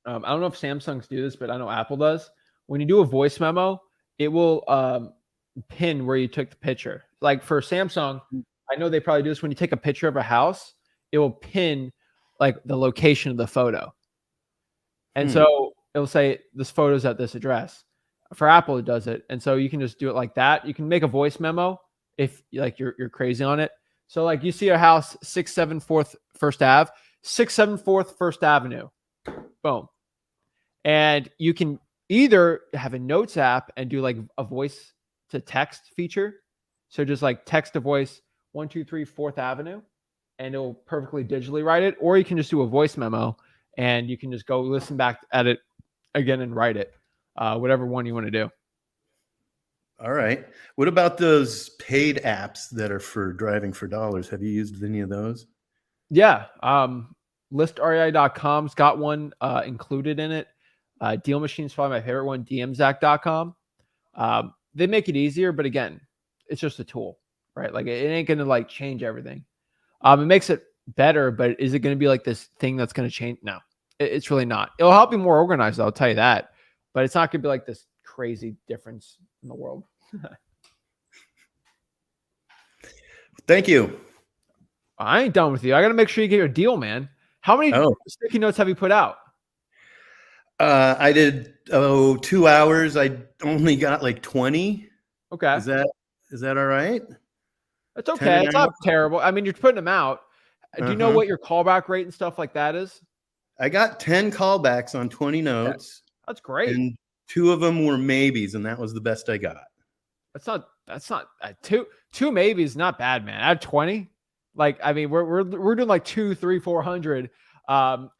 S1: I don't know if Samsungs do this, but I know Apple does. When you do a voice memo, it will pin where you took the picture. Like for Samsung, I know they probably do this when you take a picture of a house, it will pin like the location of the photo. And so it'll say this photo's at this address. For Apple, it does it. And so you can just do it like that. You can make a voice memo if like you're crazy on it. So like you see a house 674th First Ave, 674th First Avenue. Boom. And you can either have a notes app and do like a voice to text feature. So just like text to voice 123 4th Avenue and it'll perfectly digitally write it. Or you can just do a voice memo and you can just go listen back at it again and write it, whatever one you want to do.
S3: All right. What about those paid apps that are for driving for dollars? Have you used any of those?
S1: Yeah. ListREI.com's got one included in it. Deal Machine's probably my favorite one, dmzac.com. They make it easier, but again, it's just a tool, right? Like it ain't going to like change everything. It makes it better, but is it going to be like this thing that's going to change? No, it's really not. It'll help you more organized, I'll tell you that, but it's not going to be like this crazy difference in the world.
S3: Thank you.
S1: I ain't done with you. I got to make sure you get your deal, man. How many sticky notes have you put out?
S3: I did 2 hours. I only got like 20.
S1: Okay.
S3: Is that all right?
S1: It's okay. It's not terrible. I mean, you're putting them out. Do you know what your callback rate and stuff like that is?
S3: I got 10 callbacks on 20 notes.
S1: That's great.
S3: And 2 of them were maybes, and that was the best I got.
S1: That's not two maybes. Not bad, man. I had 20. Like, I mean, we're doing like 200, 300, 400.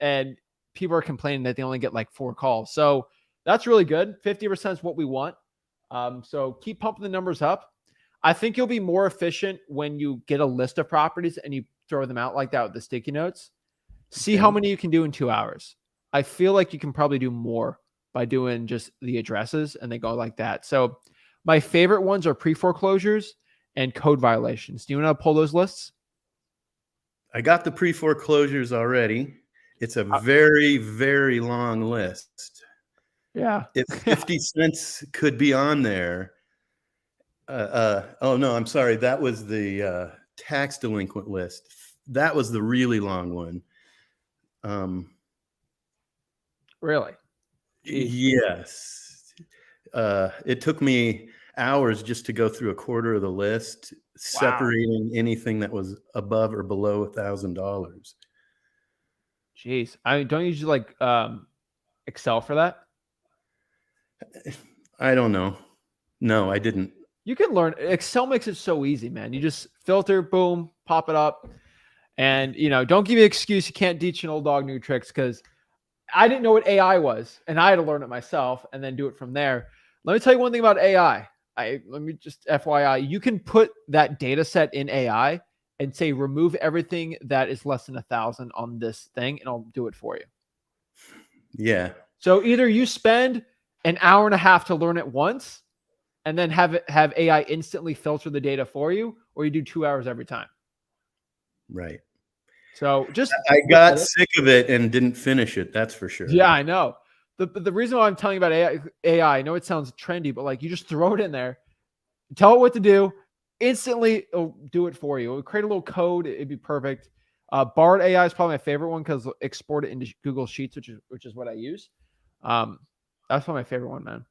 S1: And people are complaining that they only get like 4 calls. So that's really good. 50% is what we want. So keep pumping the numbers up. I think you'll be more efficient when you get a list of properties and you throw them out like that with the sticky notes. See how many you can do in 2 hours. I feel like you can probably do more by doing just the addresses and they go like that. So my favorite ones are pre-foreclosures and code violations. Do you want to pull those lists?
S3: I got the pre-foreclosures already. It's a very, very long list.
S1: Yeah.
S3: If 50 cents could be on there. Oh, no, I'm sorry. That was the tax delinquent list. That was the really long one.
S1: Really?
S3: Jeez. Yes. It took me hours just to go through a quarter of the list, separating anything that was above or below $1,000.
S1: Jeez. I mean, don't you usually like Excel for that?
S3: I don't know. No, I didn't.
S1: You can learn. Excel makes it so easy, man. You just filter, boom, pop it up. And, don't give me an excuse you can't teach an old dog new tricks because I didn't know what AI was, and I had to learn it myself and then do it from there. Let me tell you one thing about AI. Let me just FYI, you can put that data set in AI and say, remove everything that is less than 1,000 on this thing, and I'll do it for you.
S3: Yeah.
S1: So either you spend an hour and a half to learn it once and then have AI instantly filter the data for you, or you do 2 hours every time.
S3: Right.
S1: So
S3: I got sick of it and didn't finish it. That's for sure.
S1: Yeah, I know. The reason why I'm telling you about AI, I know it sounds trendy, but like you just throw it in there, tell it what to do, instantly it'll do it for you. It'll create a little code. It'd be perfect. Bard AI is probably my favorite one because export it into Google Sheets, which is what I use. That's probably my favorite one, man.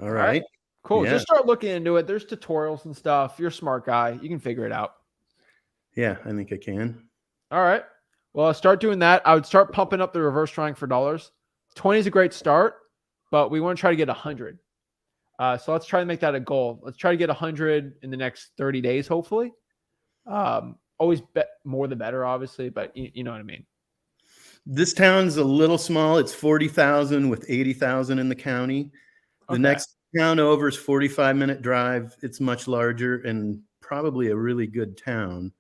S3: All right.
S1: Cool.
S3: Yeah.
S1: Just start looking into it. There's tutorials and stuff. You're a smart guy. You can figure it out.
S3: Yeah, I think I can.
S1: All right. Well, I'll start doing that. I would start pumping up the reverse drawing for dollars. 20 is a great start, but we want to try to get 100. So let's try to make that a goal. Let's try to get 100 in the next 30 days, hopefully. Always more the better, obviously, but you know what I mean.
S3: This town's a little small. It's 40,000 with 80,000 in the county. The next town over is 45-minute drive. It's much larger and probably a really good town.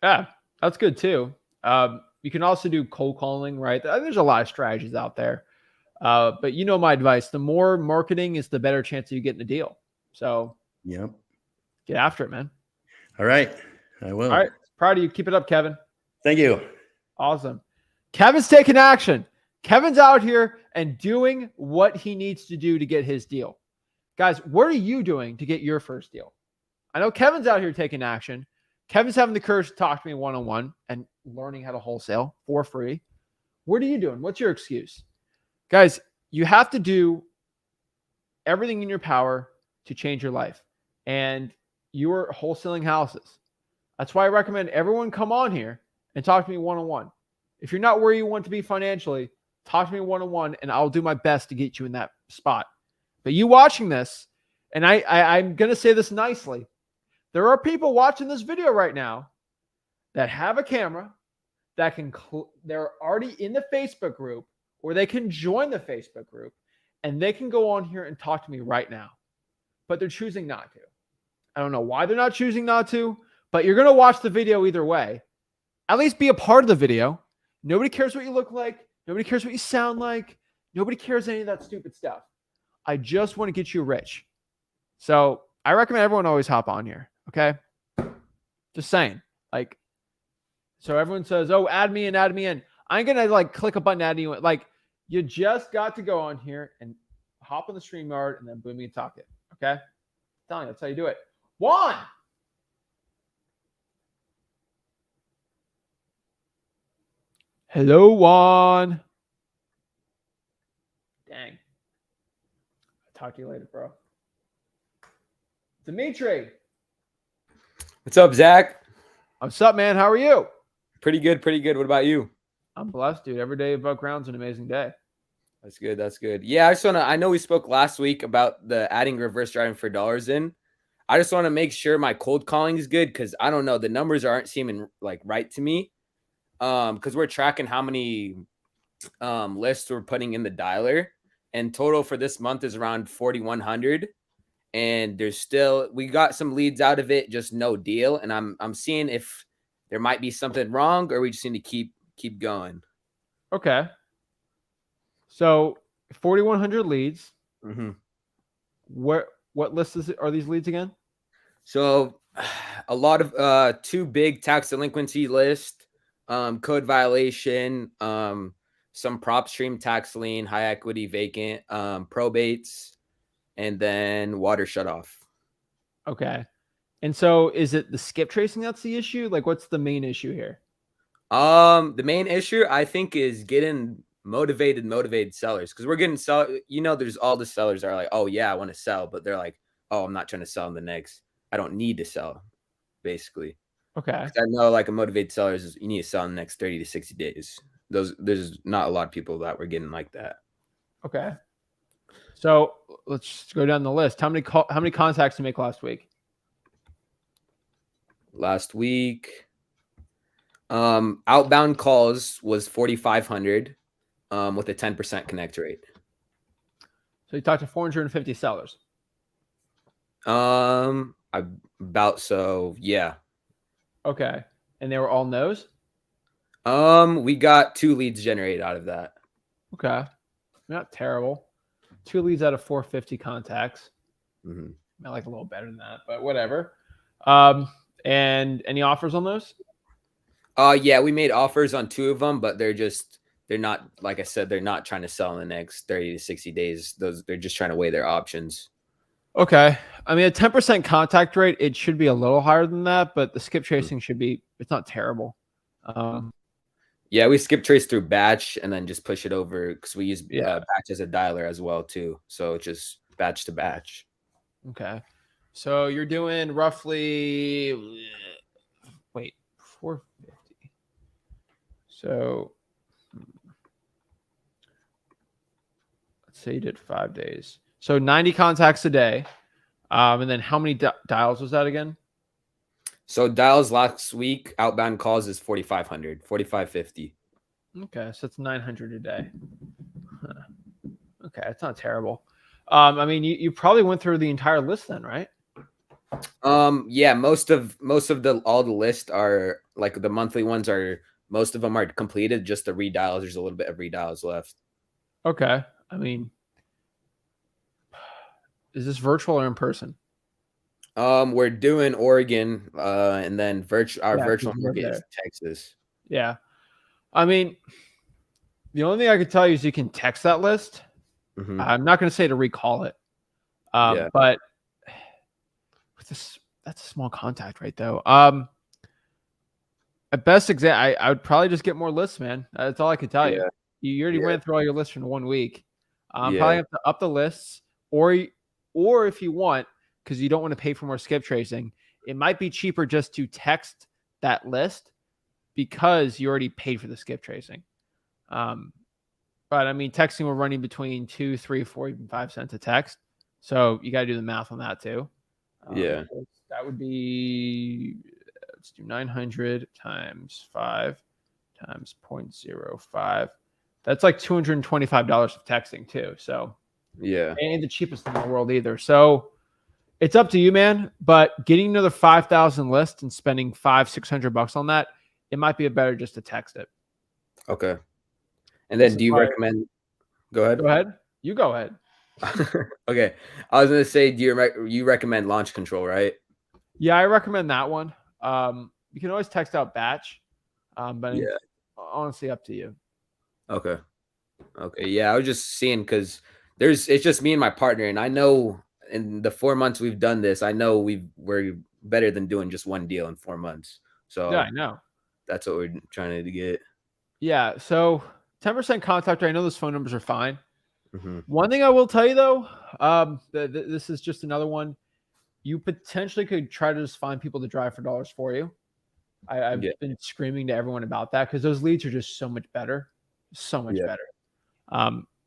S1: Yeah. That's good too. You can also do cold calling, right? There's a lot of strategies out there. But you know my advice: the more marketing is, the better chance of you getting a deal. So
S3: Yep.
S1: get after it, man.
S3: All right. I will.
S1: All right, proud of you. Keep it up, Kevin.
S3: Thank you.
S1: Awesome. Kevin's taking action. Kevin's out here and doing what he needs to do to get his deal. Guys, what are you doing to get your first deal? I know Kevin's out here taking action. Kevin's having the courage to talk to me one-on-one and learning how to wholesale for free. What are you doing? What's your excuse? Guys, you have to do everything in your power to change your life. And you're wholesaling houses. That's why I recommend everyone come on here and talk to me one-on-one. If you're not where you want to be financially, talk to me one-on-one and I'll do my best to get you in that spot. But you watching this, and I'm going to say this nicely, there are people watching this video right now that have a camera that can, they're already in the Facebook group, or they can join the Facebook group and they can go on here and talk to me right now. But they're choosing not to. I don't know why they're not choosing not to, but you're going to watch the video either way. At least be a part of the video. Nobody cares what you look like. Nobody cares what you sound like. Nobody cares any of that stupid stuff. I just want to get you rich. So I recommend everyone always hop on here. Okay. Just saying. Like, so everyone says, oh, add me in, add me in. I ain't going to like click a button, add you in. Like, you just got to go on here and hop on the StreamYard and then boom, you talk it. Okay. I'm telling you, that's how you do it. Juan. Hello, Juan. Dang. I'll talk to you later, bro. Dimitri.
S4: What's up, Zach?
S1: What's up, man? How are you?
S4: Pretty good, pretty good. What about you?
S1: I'm blessed, dude. Every day above ground's an amazing day.
S4: That's good, that's good. Yeah, I know we spoke last week about the adding reverse driving for dollars in. I just want to make sure my cold calling is good because I don't know, the numbers aren't seeming like right to me. Because we're tracking how many lists we're putting in the dialer, and total for this month is around 4,100. And we got some leads out of it, just no deal. And I'm seeing if there might be something wrong, or we just need to keep going.
S1: Okay. So 4,100 leads.
S4: Mm-hmm.
S1: What list are these leads again?
S4: So a lot of 2 big tax delinquency lists. Code violation, some prop stream tax lien, high equity vacant, probates, and then water shutoff.
S1: Okay. And so is it the skip tracing that's the issue? Like, what's the main issue here?
S4: The main issue I think is getting motivated sellers, because we're getting there's all the sellers are like, oh yeah, I want to sell, but they're like, oh, I'm not trying to sell in the next. I don't need to sell, basically.
S1: Okay.
S4: I know like a motivated seller is you need to sell in the next 30 to 60 days. There's not a lot of people that were getting like that.
S1: Okay. So let's go down the list. How many contacts did you make last week?
S4: Last week, outbound calls was 4,500 with a 10% connect rate.
S1: So you talked to 450 sellers.
S4: About so, yeah.
S1: Okay. And they were all no's?
S4: We got 2 leads generated out of that.
S1: Okay. Not terrible. 2 leads out of 450 contacts.
S4: Mm-hmm.
S1: I like a little better than that, but whatever. And any offers on those?
S4: Yeah, we made offers on 2 of them, but they're not, like I said, they're not trying to sell in the next 30 to 60 days. They're just trying to weigh their options.
S1: Okay. I mean, a 10% contact rate, it should be a little higher than that, but the skip tracing should be, it's not terrible.
S4: Yeah, we skip trace through batch and then just push it over because we use batch as a dialer as well too. So it's just batch to batch.
S1: Okay. So you're doing roughly, 450. So let's say you did 5 days. So 90 contacts a day. And then how many dials was that again?
S4: So dials last week, outbound calls is 4,500, 4,550.
S1: Okay. So it's 900 a day. Huh. Okay. That's not terrible. I mean, you probably went through the entire list then, right?
S4: Yeah, most of all the lists are Like the monthly ones are, most of them are completed. Just the redials, there's a little bit of redials left.
S1: Okay. I mean, is this virtual or in person?
S4: We're doing Oregon, and then our
S1: Yeah, 'cause
S4: virtual
S1: you live
S4: market is
S1: there.
S4: Texas.
S1: Yeah. I mean, the only thing I could tell you is you can text that list.
S4: Hmm.
S1: I'm not going to say to recall it,
S4: Yeah.
S1: but with this, that's a small contact rate, though. At best I would probably just get more lists, man. That's all I could tell you.
S4: Yeah.
S1: You already
S4: Yeah.
S1: ran through all your lists in 1 week. Probably
S4: Yeah.
S1: have to up the lists, or if you want, because you don't want to pay for more skip tracing, it might be cheaper just to text that list because you already paid for the skip tracing. But I mean, texting will run you between 2, 3, 4, even 5 cents a text. So you got to do the math on that too.
S4: Yeah.
S1: So that would be, let's do 900 times 5 times 0.05. That's like $225 of texting too. So
S4: Yeah.
S1: it ain't the cheapest in the world either. So it's up to you, man. But getting another 5,000 lists and spending $500-600 on that, it might be better just to text it.
S4: Okay. And then do you recommend? Go ahead.
S1: Go ahead. You go ahead.
S4: Okay. I was gonna say, do you recommend launch control, right?
S1: Yeah, I recommend that one. You can always text out batch, but
S4: Yeah.
S1: it's honestly up to you.
S4: Okay. Okay. Yeah, I was just seeing because it's just me and my partner, and I know in the 4 months we've done this, I know we're better than doing just one deal in 4 months. So
S1: Yeah, I know.
S4: that's what we're trying to get.
S1: Yeah, so 10% contact rate. I know those phone numbers are fine.
S4: Hmm.
S1: One thing I will tell you though, this is just another one. You potentially could try to just find people to drive for dollars for you. I've
S4: Yeah.
S1: been screaming to everyone about that because those leads are just so much better,
S4: Yeah.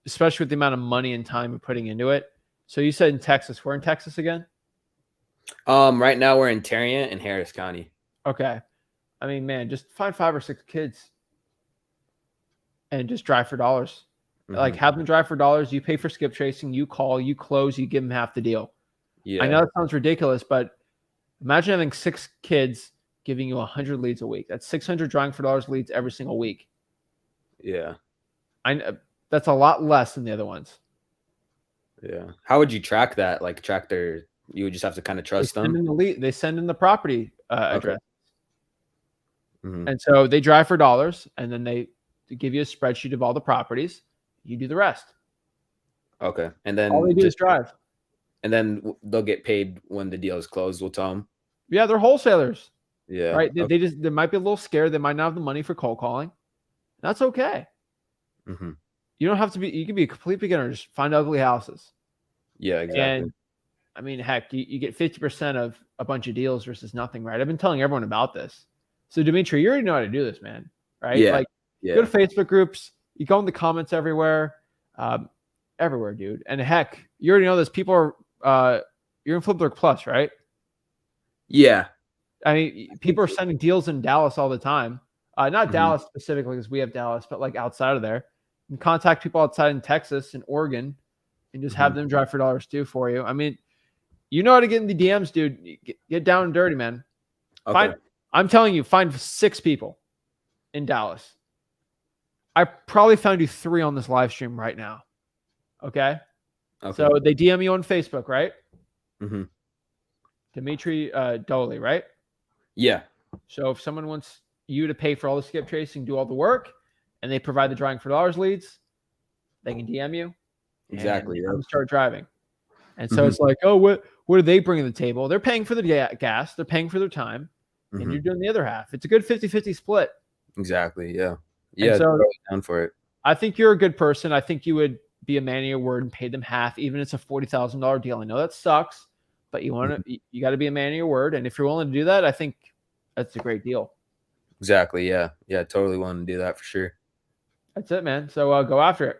S1: especially with the amount of money and time you're putting into it. So you said in Texas. We're in Texas again?
S4: Right now we're in Tarrant and Harris County.
S1: Okay. I mean, man, just find 5 or 6 kids and just drive for dollars. Like, have them drive for dollars. You pay for skip tracing. You call, you close, you give them half the deal.
S4: Yeah.
S1: I know that sounds ridiculous, but imagine having 6 kids giving you 100 leads a week. That's 600 driving for dollars leads every single week.
S4: Yeah.
S1: That's a lot less than the other ones.
S4: Yeah. How would you track that? Like track you would just have to kind of trust them.
S1: They send in the property address.
S4: Mhm.
S1: And so they drive for dollars, and then they give you a spreadsheet of all the properties. You do the rest.
S4: Okay. And then
S1: All they do is drive.
S4: And then they'll get paid when the deal is closed. We'll tell them.
S1: Yeah, they're wholesalers.
S4: Yeah.
S1: Right.
S4: Okay.
S1: They might be a little scared. They might not have the money for cold calling. That's okay.
S4: Mm-hmm.
S1: You don't have to be. You can be a complete beginner. Just find ugly houses.
S4: Yeah, exactly.
S1: And I mean, heck, you get 50% of a bunch of deals versus nothing, right? I've been telling everyone about this. So Dimitri, you already know how to do this, man. Right?
S4: Yeah.
S1: Like, go to Facebook groups. You go in the comments everywhere, everywhere, dude. And heck, you already know this. People are. You're in Flipbook Plus, right?
S4: Yeah.
S1: I mean, people are sending deals in Dallas all the time. Not Dallas specifically, because we have Dallas, but like outside of there. You can contact people outside in Texas and Oregon and just have them drive for dollars too for you. I mean, you know how to get in the DMs, dude. Get down and dirty, man.
S4: Okay.
S1: I'm telling you, find 6 people in Dallas. I probably found you 3 on this live stream right now. Okay? So they DM you on Facebook, right?
S4: Mm-hmm.
S1: Dimitri Doley, right?
S4: Yeah.
S1: So if someone wants you to pay for all the skip tracing, do all the work, and they provide the driving for dollars leads, they can DM you.
S4: Exactly.
S1: I'm gonna start driving. And so it's like, oh, what are they bringing to the table? They're paying for the gas. They're paying for their time. And you're doing the other half. It's a good 50-50 split.
S4: Exactly. Yeah. Yeah.
S1: So,
S4: totally down for it.
S1: I think you're a good person. I think you would be a man of your word and pay them half, even if it's a $40,000 deal. I know that sucks, but you got to be a man of your word. And if you're willing to do that, I think that's a great deal.
S4: Exactly. Yeah. Yeah. Totally want to do that for sure.
S1: That's it, man. So go after it.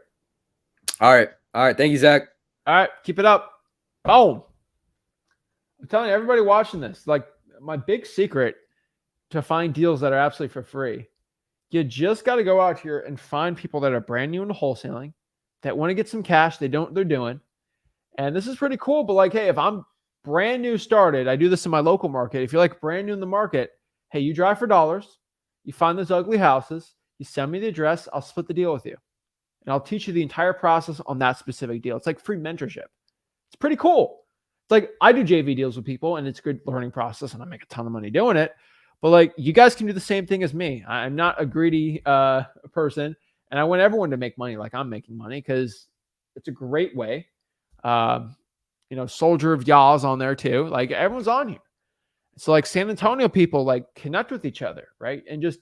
S4: All right. All right. Thank you, Zach.
S1: All right. Keep it up. Boom. I'm telling you, everybody watching this, like, my big secret to find deals that are absolutely for free. You just got to go out here and find people that are brand new into wholesaling, that want to get some cash. They don't, they're doing. And this is pretty cool. But like, hey, if I'm brand new started, I do this in my local market. If you're like brand new in the market, hey, you drive for dollars. You find those ugly houses, you send me the address, I'll split the deal with you. And I'll teach you the entire process on that specific deal. It's like free mentorship. It's pretty cool. It's like I do JV deals with people and it's a good learning process and I make a ton of money doing it. But like you guys can do the same thing as me. I'm not a greedy person and I want everyone to make money like I'm making money because it's a great way. Soldier of Y'all's on there too. Like everyone's on here. So like San Antonio people like connect with each other, right? And just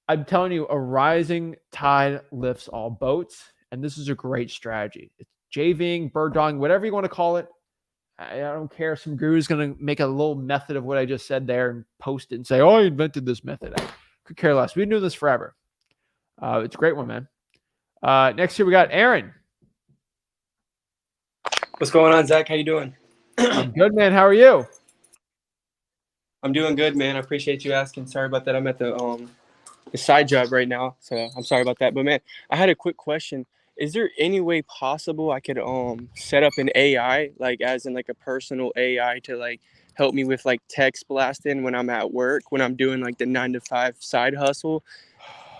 S1: I'm telling you, a rising tide lifts all boats, and this is a great strategy. It's JVing, bird dogging, whatever you want to call it. I don't care. Some guru's going to make a little method of what I just said there and post it and say, "Oh, I invented this method." I could care less. We've been doing this forever. It's a great one, man. Next here we got Aaron.
S5: What's going on, Zach? How you doing?
S1: I'm good, man. How are you?
S5: I'm doing good, man. I appreciate you asking. Sorry about that. I'm at the side job right now, so I'm sorry about that. But man, I had a quick question. Is there any way possible I could set up an AI, like as in like a personal AI to like help me with like text blasting when I'm at work, when I'm doing like the 9-to-5 side hustle?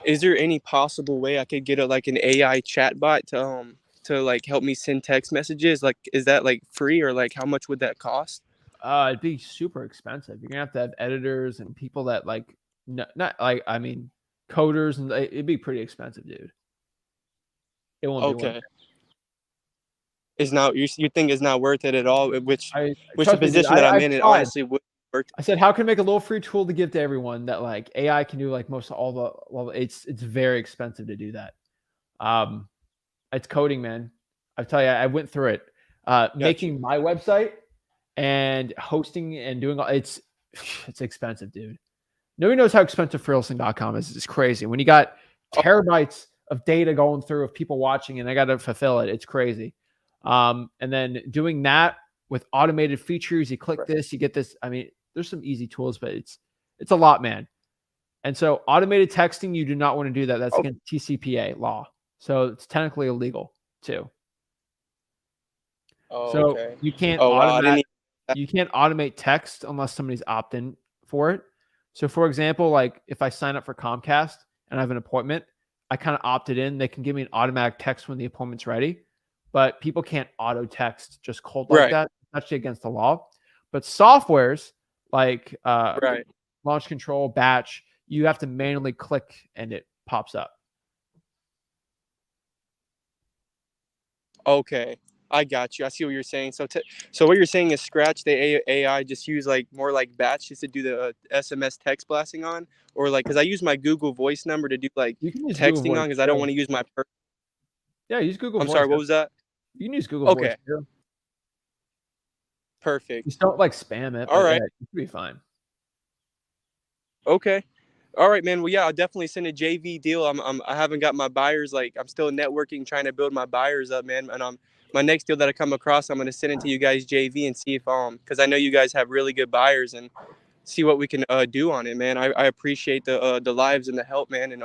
S5: Is there any possible way I could get like an AI chatbot to like help me send text messages? Like, is that like free or like how much would that cost?
S1: It'd be super expensive. You're gonna have to have editors and people that like coders, and it'd be pretty expensive, dude. It won't be worth
S5: Okay.
S1: it.
S5: Is now you think it's not worth it at all? Which the
S1: Trust me, dude,
S5: position that I'm
S1: I've
S5: in, it
S1: tried.
S5: honestly would work.
S1: I said, how can I make a little free tool to give to everyone that like AI can do like most of all the it's very expensive to do that. It's coding, man. I tell you, I went through it. Making my website and hosting and doing all it's expensive, dude. Nobody knows how expensive freelancing.com is. It's crazy. When you got terabytes of data going through of people watching and I got to fulfill it, it's crazy. And then doing that with automated features, you click this, you get this. I mean, there's some easy tools, but it's a lot, man. And so automated texting, you do not want to do that. That's against TCPA law. So it's technically illegal too. So you can't you can't automate text unless somebody's opt-in for it. So for example, like if I sign up for Comcast and I have an appointment, I kind of opted in. They can give me an automatic text when the appointment's ready, but people can't auto text just cold like that. It's actually against the law. But softwares like launch control, batch, you have to manually click and it pops up.
S5: Okay. I got you. I see what you're saying. So what you're saying is scratch the AI, just use like more like batch just to do the SMS text blasting on, or like, cause I use my Google Voice number to do like texting on, cause I don't want to use my.
S1: Use Google Voice.
S5: I'm sorry. What was that?
S1: You can use Google Voice. Too.
S5: Perfect.
S1: Just don't like spam it.
S5: All right.
S1: It should be fine.
S5: Okay. All right, man. Well, yeah, I'll definitely send a JV deal. I haven't got my buyers. Like, I'm still networking, trying to build my buyers up, man. And my next deal that I come across, I'm going to send it to you guys JV and see if because I know you guys have really good buyers and see what we can do on it, man. I appreciate the lives and the help, man. And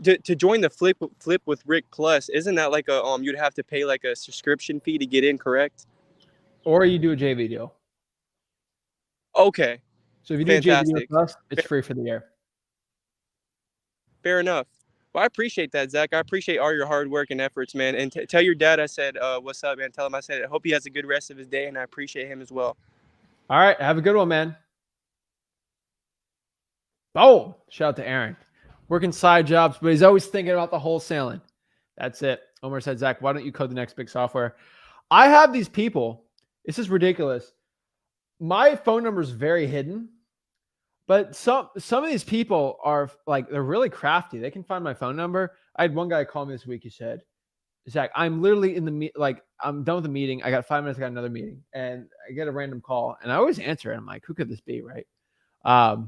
S5: to join the flip with Rick Plus, isn't that like a you'd have to pay like a subscription fee to get in, correct?
S1: Or you do a JV deal.
S5: Okay.
S1: So if you do a JV deal with us, it's free for the year.
S5: Fair enough. Well, I appreciate that, Zach. I appreciate all your hard work and efforts, man. And tell your dad I said, what's up, man. Tell him I said, I hope he has a good rest of his day, and I appreciate him as well.
S1: All right. Have a good one, man. Oh, shout out to Aaron. Working side jobs, but he's always thinking about the wholesaling. That's it. Omar said, Zach, why don't you code the next big software? I have these people. This is ridiculous. My phone number is very hidden. But some of these people are like, they're really crafty. They can find my phone number. I had one guy call me this week. He said, Zach, I'm literally in the I'm done with the meeting. I got 5 minutes. I got another meeting, and I get a random call, and I always answer it. I'm like, who could this be, right? But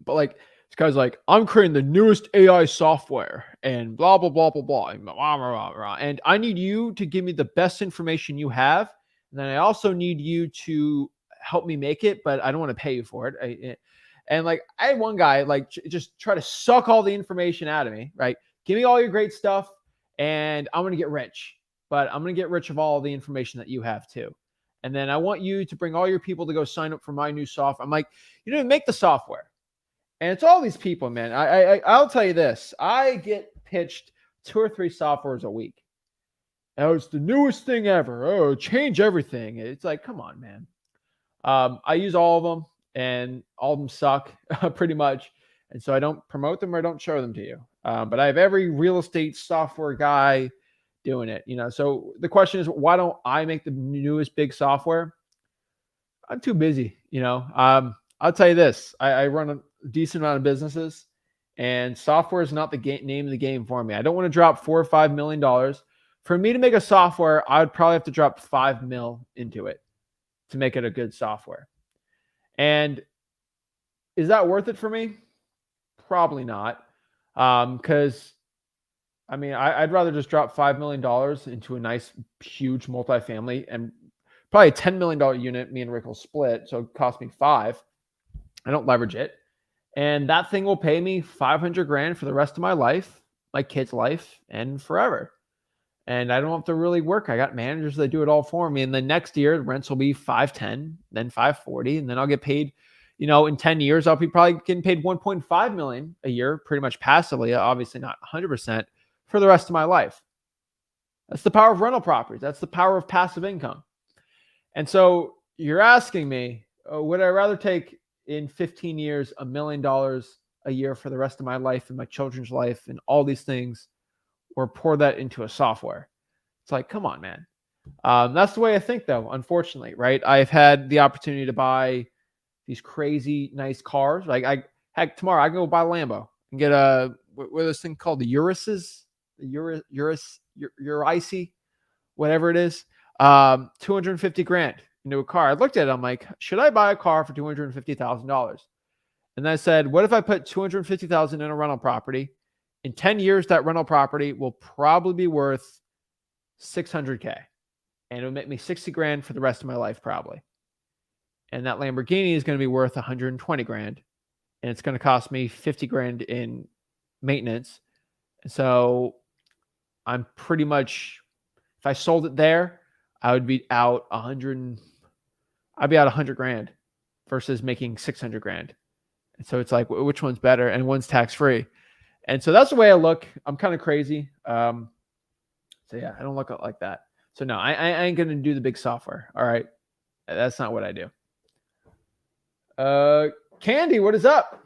S1: like this guy's like, I'm creating the newest AI software, and blah blah blah blah blah, and, blah, blah, blah, blah, and I need you to give me the best information you have, and then I also need you to help me make it, but I don't want to pay you for it. And like, I had one guy like just try to suck all the information out of me, right? Give me all your great stuff and I'm going to get rich, but I'm going to get rich of all the information that you have too. And then I want you to bring all your people to go sign up for my new software. I'm like, you didn't make the software. And it's all these people, man. I'll tell you this. I get pitched 2 or 3 softwares a week. Oh, it's the newest thing ever. Oh, change everything. It's like, come on, man. I use all of them, and all of them suck pretty much. And so I don't promote them or I don't show them to you. But I have every real estate software guy doing it. So the question is, why don't I make the newest big software? I'm too busy. I'll tell you this. I run a decent amount of businesses, and software is not the name of the game for me. I don't want to drop $4 or $5 million. For me to make a software, I would probably have to drop $5 million into it to make it a good software. And is that worth it for me? Probably not. Because I'd rather just drop $5 million into a nice, huge multifamily, and probably a $10 million unit. Me and Rick will split, so it cost me $5 million. I don't leverage it, and that thing will pay me $500,000 for the rest of my life, my kid's life, and forever. And I don't have to really work. I got managers that do it all for me. And then next year, the rents will be $510, then $540, and then I'll get paid. In 10 years, I'll be probably getting paid $1.5 million a year, pretty much passively, obviously not 100%, for the rest of my life. That's the power of rental properties. That's the power of passive income. And so you're asking me, would I rather take in 15 years $1 million a year for the rest of my life and my children's life and all these things, or pour that into a software? It's like, come on, man. That's the way I think, though, unfortunately, right? I've had the opportunity to buy these crazy nice cars. Like tomorrow I can go buy a Lambo and get what this thing called, the Urises, the Urice, whatever it is, $250,000 into a car. I looked at it. I'm like, should I buy a car for $250,000? And I said, what if I put $250,000 in a rental property? In 10 years, that rental property will probably be worth $600,000, and it'll make me $60,000 for the rest of my life, probably. And that Lamborghini is going to be worth $120,000, and it's going to cost me $50,000 in maintenance. And so I'm pretty much, if I sold it there, I would be out $100,000 versus making $600,000. And so it's like, which one's better? And one's tax-free. And so that's the way I look. I'm kind of crazy. So yeah, I don't look like that. So no, I ain't going to do the big software. All right. That's not what I do. Candy, what is up?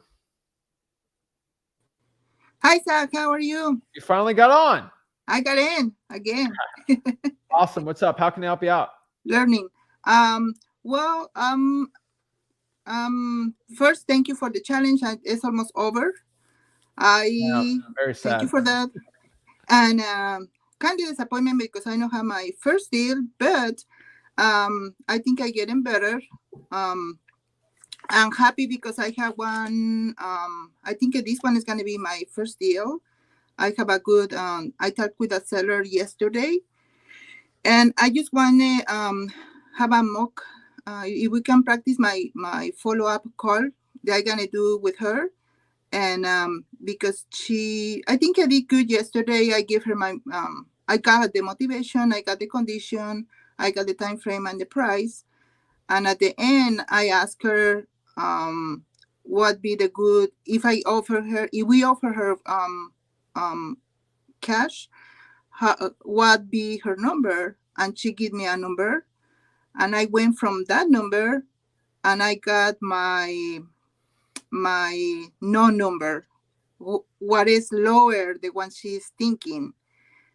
S6: Hi, Zach. How are you?
S1: You finally got on.
S6: I got in again.
S1: Awesome. What's up? How can I help you out?
S6: Learning. First, thank you for the challenge. It's almost over.
S1: Very sad.
S6: Thank you for that. And kind of disappointment because I don't have my first deal, but I think I'm getting better. I'm happy because I have one. I think this one is going to be my first deal. I have a good, I talked with a seller yesterday, and I just want to have a mock. If we can practice my follow-up call that I'm going to do with her. And because I think I did good yesterday. I gave her I got the motivation, I got the condition, I got the time frame and the price. And at the end, I asked her what be the good, if we offer her cash, what be her number? And she gave me a number. And I went from that number and I got my no number, what is lower, the one she's thinking.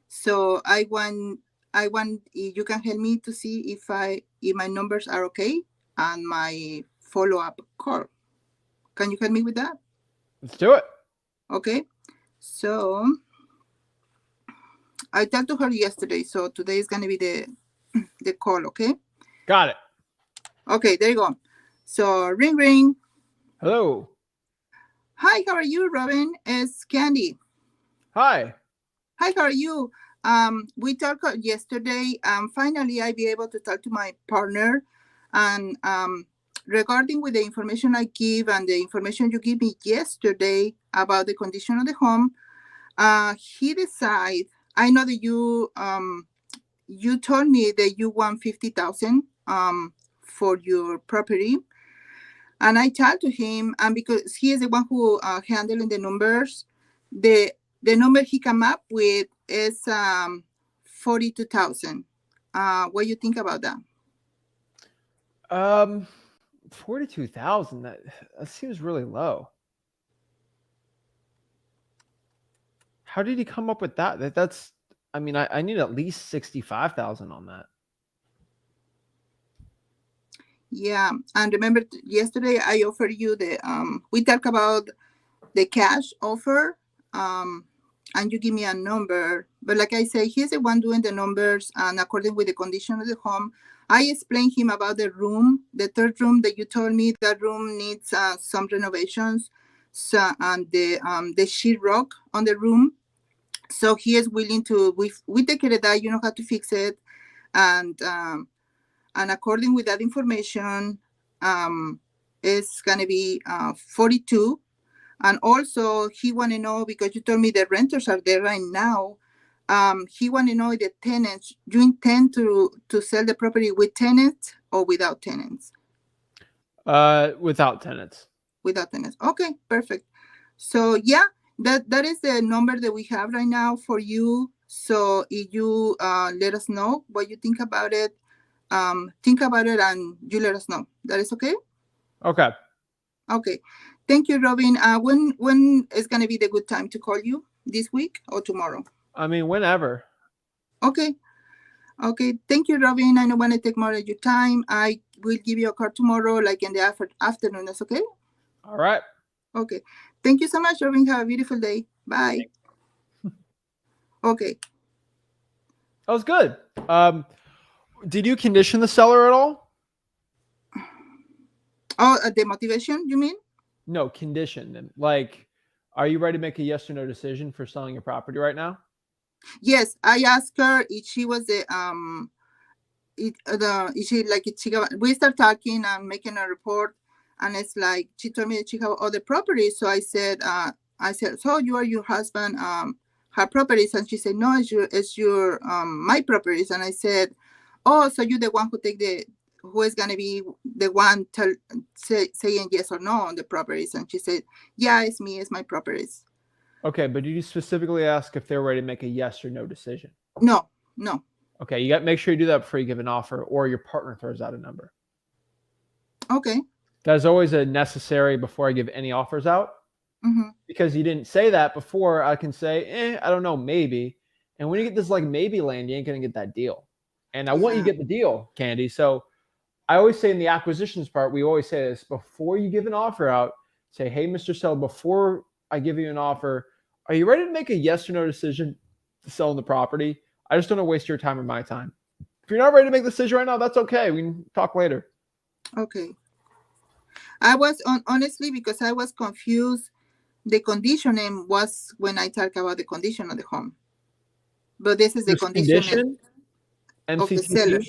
S6: So I want if you can help me to see if my numbers are okay and my follow-up call. Can you help me with that?
S1: Let's do it.
S6: Okay. So I talked to her yesterday, so today is going to be the call, okay?
S1: Got it.
S6: Okay, there you go. So ring, ring.
S1: Hello.
S6: Hi, how are you, Robin? It's Candy.
S1: Hi.
S6: Hi, how are you? We talked yesterday. Finally, I be able to talk to my partner, and regarding with the information I give and the information you gave me yesterday about the condition of the home, he decided. I know that you told me that you want $50,000 for your property. And I talked to him, and because he is the one who handling the numbers, the number he come up with is 42,000. What do you think about that?
S1: 42,000. That seems really low. How did he come up with that? That's. I mean, I need at least 65,000 on that.
S6: Yeah, and remember yesterday I offered you the we talked about the cash offer, and you give me a number. But like I say, he's the one doing the numbers, and according with the condition of the home, I explained him about the room, the third room that you told me that room needs some renovations, so and the sheetrock on the room. So he is willing to. We take care of that. You know how to fix it, and according with that information, it's gonna be 42. And also, he want to know, because you told me the renters are there right now. He want to know the tenants. You intend to sell the property with tenants or without tenants?
S1: Without tenants.
S6: Without tenants. Okay, perfect. So yeah, that is the number that we have right now for you. So if you let us know what you think about it, and you let us know. That is okay?
S1: Okay.
S6: Okay. Thank you, Robin. When is going to be the good time to call you? This week or tomorrow?
S1: I mean, whenever.
S6: Okay. Okay. Thank you, Robin. I don't want to take more of your time. I will give you a call tomorrow, like in the afternoon. That's okay?
S1: All right.
S6: Okay. Thank you so much, Robin. Have a beautiful day. Bye. Okay.
S1: That was good. Did you condition the seller at all?
S6: Oh, the motivation, you mean?
S1: No, condition them. Like, are you ready to make a yes or no decision for selling your property right now?
S6: Yes, I asked her if she was we start talking and making a report, and it's like she told me that she have other properties. So I said, so you are your husband her properties, and she said, no, it's your my properties. And I said, oh, so you're the one who is gonna be the one saying yes or no on the properties? And she said, yeah, it's me, it's my properties.
S1: Okay, but did you specifically ask if they're ready to make a yes or no decision?
S6: No.
S1: Okay, you got to make sure you do that before you give an offer, or your partner throws out a number.
S6: Okay.
S1: That's always a necessary before I give any offers out.
S6: Mm-hmm.
S1: Because you didn't say that before, I can say, I don't know, maybe. And when you get this like maybe land, you ain't going to get that deal. And I want you to get the deal, Candy. So I always say in the acquisitions part, we always say this before you give an offer out, say, hey, Mr. Seller, before I give you an offer, are you ready to make a yes or no decision to sell the property? I just don't want to waste your time or my time. If you're not ready to make the decision right now, that's okay. We can talk later.
S6: Okay. I was honestly, because I was confused. The conditioning was when I talk about the condition of the home. But this is the condition of the seller.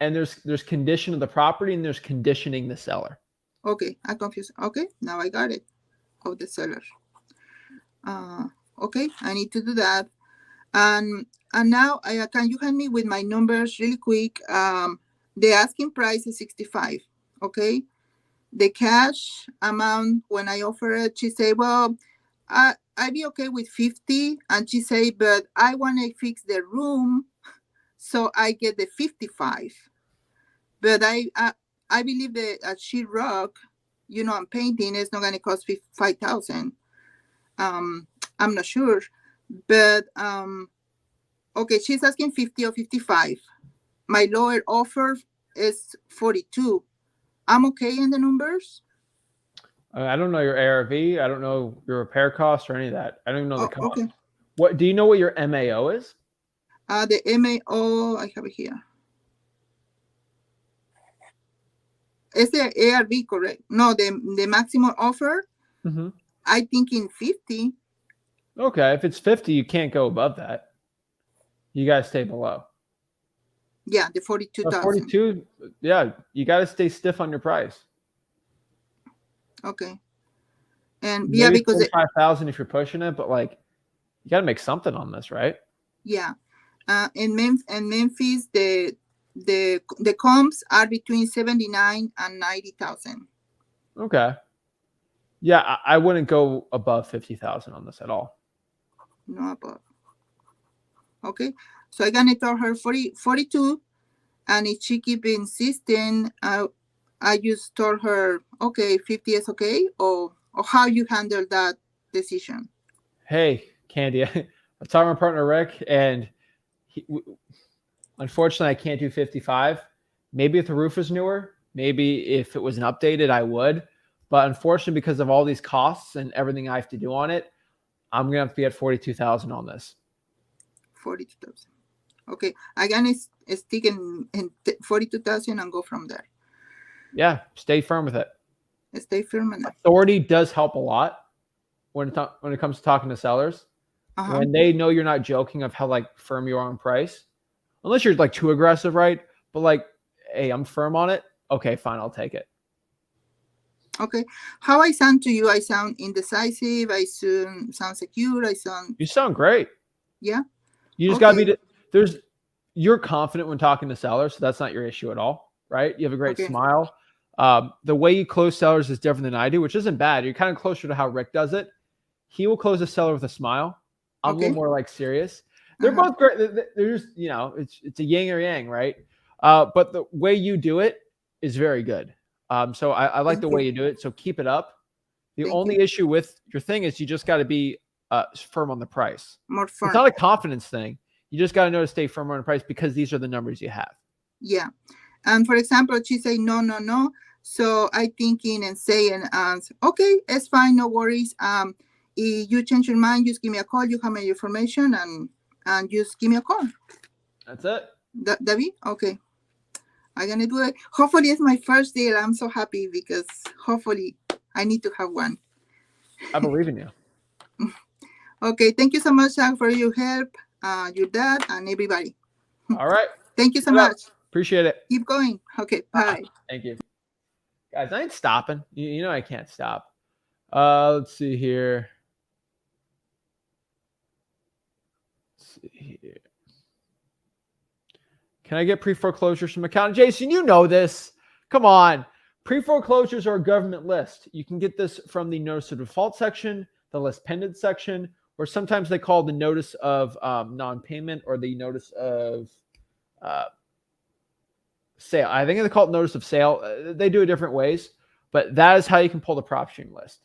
S1: And there's condition of the property, and there's conditioning the seller.
S6: Okay, I'm confused. Okay, now I got it. Of the seller. Okay, I need to do that. And now can you help me with my numbers really quick? The asking price is 65. Okay. The cash amount, when I offer it, she said, well, I'd be okay with 50. And she said, but I want to fix the room, so I get the 55. But I believe that sheetrock, I'm painting, it's not going to cost 5,000. I'm not sure. But, okay, she's asking 50 or 55. My lower offer is 42. I'm okay in the numbers.
S1: I don't know your ARV. I don't know your repair costs or any of that. I don't even know the cost.
S6: Okay.
S1: What do you know what your MAO is?
S6: The MAO, I have it here. Is the ARV correct? No, the maximum offer. Mm-hmm. I think in 50.
S1: Okay, if it's 50, you can't go above that. You gotta stay below.
S6: Yeah, the 42,000.
S1: 42. Yeah, you gotta stay stiff on your price.
S6: Okay. And
S1: maybe
S6: yeah, because
S1: 5,000 if you're pushing it, but like you gotta make something on this, right?
S6: Yeah. In Memphis, the comps are between 79 and 90,000.
S1: Okay. Yeah, I wouldn't go above 50,000 on this at all.
S6: No above. Okay. So I'm gonna tell her 42, and if she keep insisting, I just told her, okay, 50 is okay, or how you handle that decision.
S1: Hey, Candy, I talked to my partner Rick, and unfortunately, I can't do 55. Maybe if the roof was newer, maybe if it was an updated, I would. But unfortunately, because of all these costs and everything I have to do on it, I'm gonna have to be at 42,000 on this.
S6: 42,000. Okay, I'm gonna stick in 42,000 and go from there.
S1: Yeah, stay firm with it.
S6: Stay firm enough.
S1: Authority does help a lot when it comes to talking to sellers.
S6: Uh-huh.
S1: When they know you're not joking of how like firm you are on price, unless you're like too aggressive, right? But like, hey, I'm firm on it. Okay, fine, I'll take it.
S6: Okay, how I sound to you? I sound indecisive. I sound secure.
S1: You sound great.
S6: Yeah.
S1: You just gotta be. You're confident when talking to sellers, so that's not your issue at all, right? You have a great smile. The way you close sellers is different than I do, which isn't bad. You're kind of closer to how Rick does it. He will close a seller with a smile. I'm a little more like serious. They're both great. They're just, it's a yin or yang, right? But the way you do it is very good. So I like the way you do it. So keep it up. The only issue with your thing is you just got to be firm on the price.
S6: More firm.
S1: It's not a confidence thing. You just got to know to stay firm on the price because these are the numbers you have.
S6: Yeah. And for example, she say, no. So I thinking and saying, okay, it's fine. No worries. If you change your mind, just give me a call. You have my information and just give me a call.
S1: That's it.
S6: David? Okay. I'm going to do it. Hopefully it's my first deal. I'm so happy because hopefully I need to have one.
S1: I believe in you.
S6: Okay. Thank you so much, Zach, for your help, your dad, and everybody.
S1: All right.
S6: Thank you so much.
S1: Appreciate it.
S6: Keep going. Okay. Bye.
S1: Thank you. Guys, I ain't stopping. You know I can't stop. Let's see here. Can I get pre-foreclosures from accountant? Jason, you know this. Come on. Pre-foreclosures are a government list. You can get this from the notice of default section, the list pending section, or sometimes they call the notice of non-payment or the notice of sale. I think they call it notice of sale. They do it different ways, but that is how you can pull the prop stream list.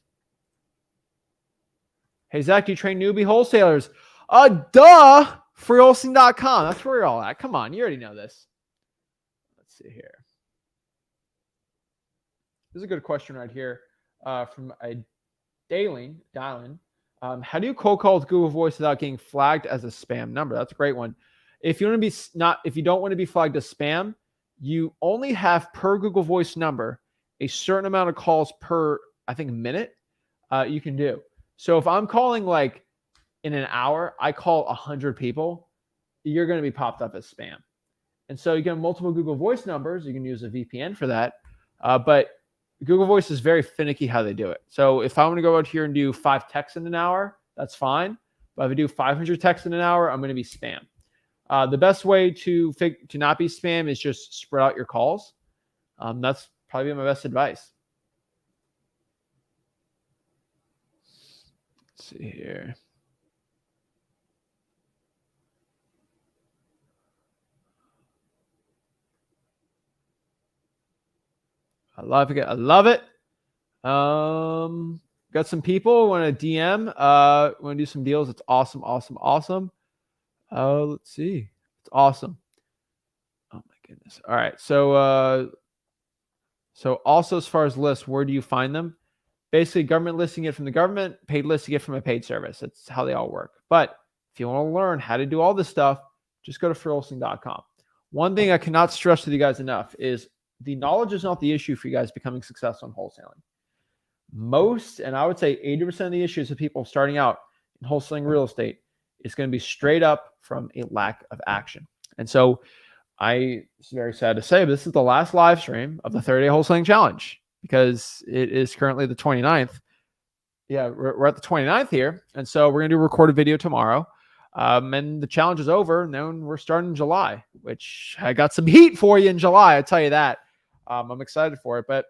S1: Hey, Zach, do you train newbie wholesalers? Duh. Freewholesaling.com. That's where you're all at. Come on. You already know this. Let's see here. This is a good question right here from a Dylan. How do you cold call with Google Voice without getting flagged as a spam number? That's a great one. If you want to be if you don't want to be flagged as spam, you only have per Google Voice number a certain amount of calls per, I think, minute you can do. So if I'm calling like in an hour, I call 100 people, you're going to be popped up as spam. And so you get multiple Google Voice numbers. You can use a VPN for that. But Google Voice is very finicky how they do it. So if I want to go out here and do 5 texts in an hour, that's fine. But if I do 500 texts in an hour, I'm going to be spam. The best way to not be spam is just spread out your calls. That's probably my best advice. Let's see here. I love it. I love it. Got some people want to DM. Want to do some deals. It's awesome. Let's see. It's awesome. Oh my goodness. All right. So also as far as lists, where do you find them? Basically, government listing it from the government, paid listing it from a paid service. That's how they all work. But if you want to learn how to do all this stuff, just go to freewholesaling.com. One thing I cannot stress with you guys enough is the knowledge is not the issue for you guys becoming successful in wholesaling. Most, and I would say 80% of the issues of people starting out in wholesaling real estate is going to be straight up from a lack of action. And so it's very sad to say, but this is the last live stream of the 30-day wholesaling challenge because it is currently the 29th. Yeah, we're at the 29th here. And so we're going to do a recorded video tomorrow. And the challenge is over. And then we're starting in July, which I got some heat for you in July. I tell you that. I'm excited for it. But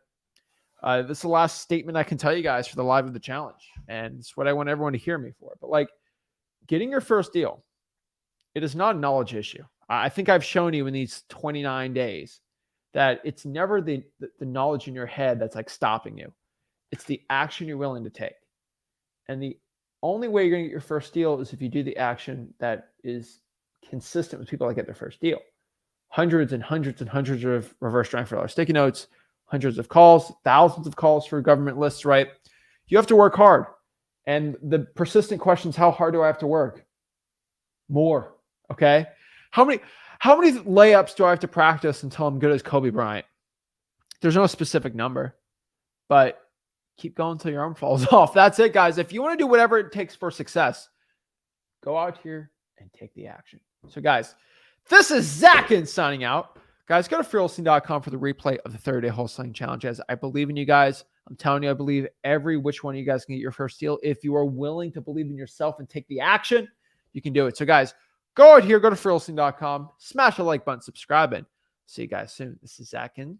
S1: This is the last statement I can tell you guys for the live of the challenge. And it's what I want everyone to hear me for. But like getting your first deal, it is not a knowledge issue. I think I've shown you in these 29 days that it's never the knowledge in your head that's like stopping you. It's the action you're willing to take. And the only way you're going to get your first deal is if you do the action that is consistent with people that get their first deal. Hundreds and hundreds and hundreds of reverse driving for dollar sticky notes, hundreds of calls, thousands of calls for government lists, right? You have to work hard. And the persistent question is, how hard do I have to work? More. Okay. How many layups do I have to practice until I'm good as Kobe Bryant? There's no specific number, but keep going until your arm falls off. That's it, guys. If you want to do whatever it takes for success, go out here and take the action. So, guys, this is Zach Ginn signing out. Guys, go to freeholding.com for the replay of the 30-day wholesaling challenge. As I believe in you guys. I'm telling you, I believe every which one of you guys can get your first deal. If you are willing to believe in yourself and take the action, you can do it. So, guys, go out here, go to freeholding.com, smash the like button, subscribe, and see you guys soon. This is Zach Ginn.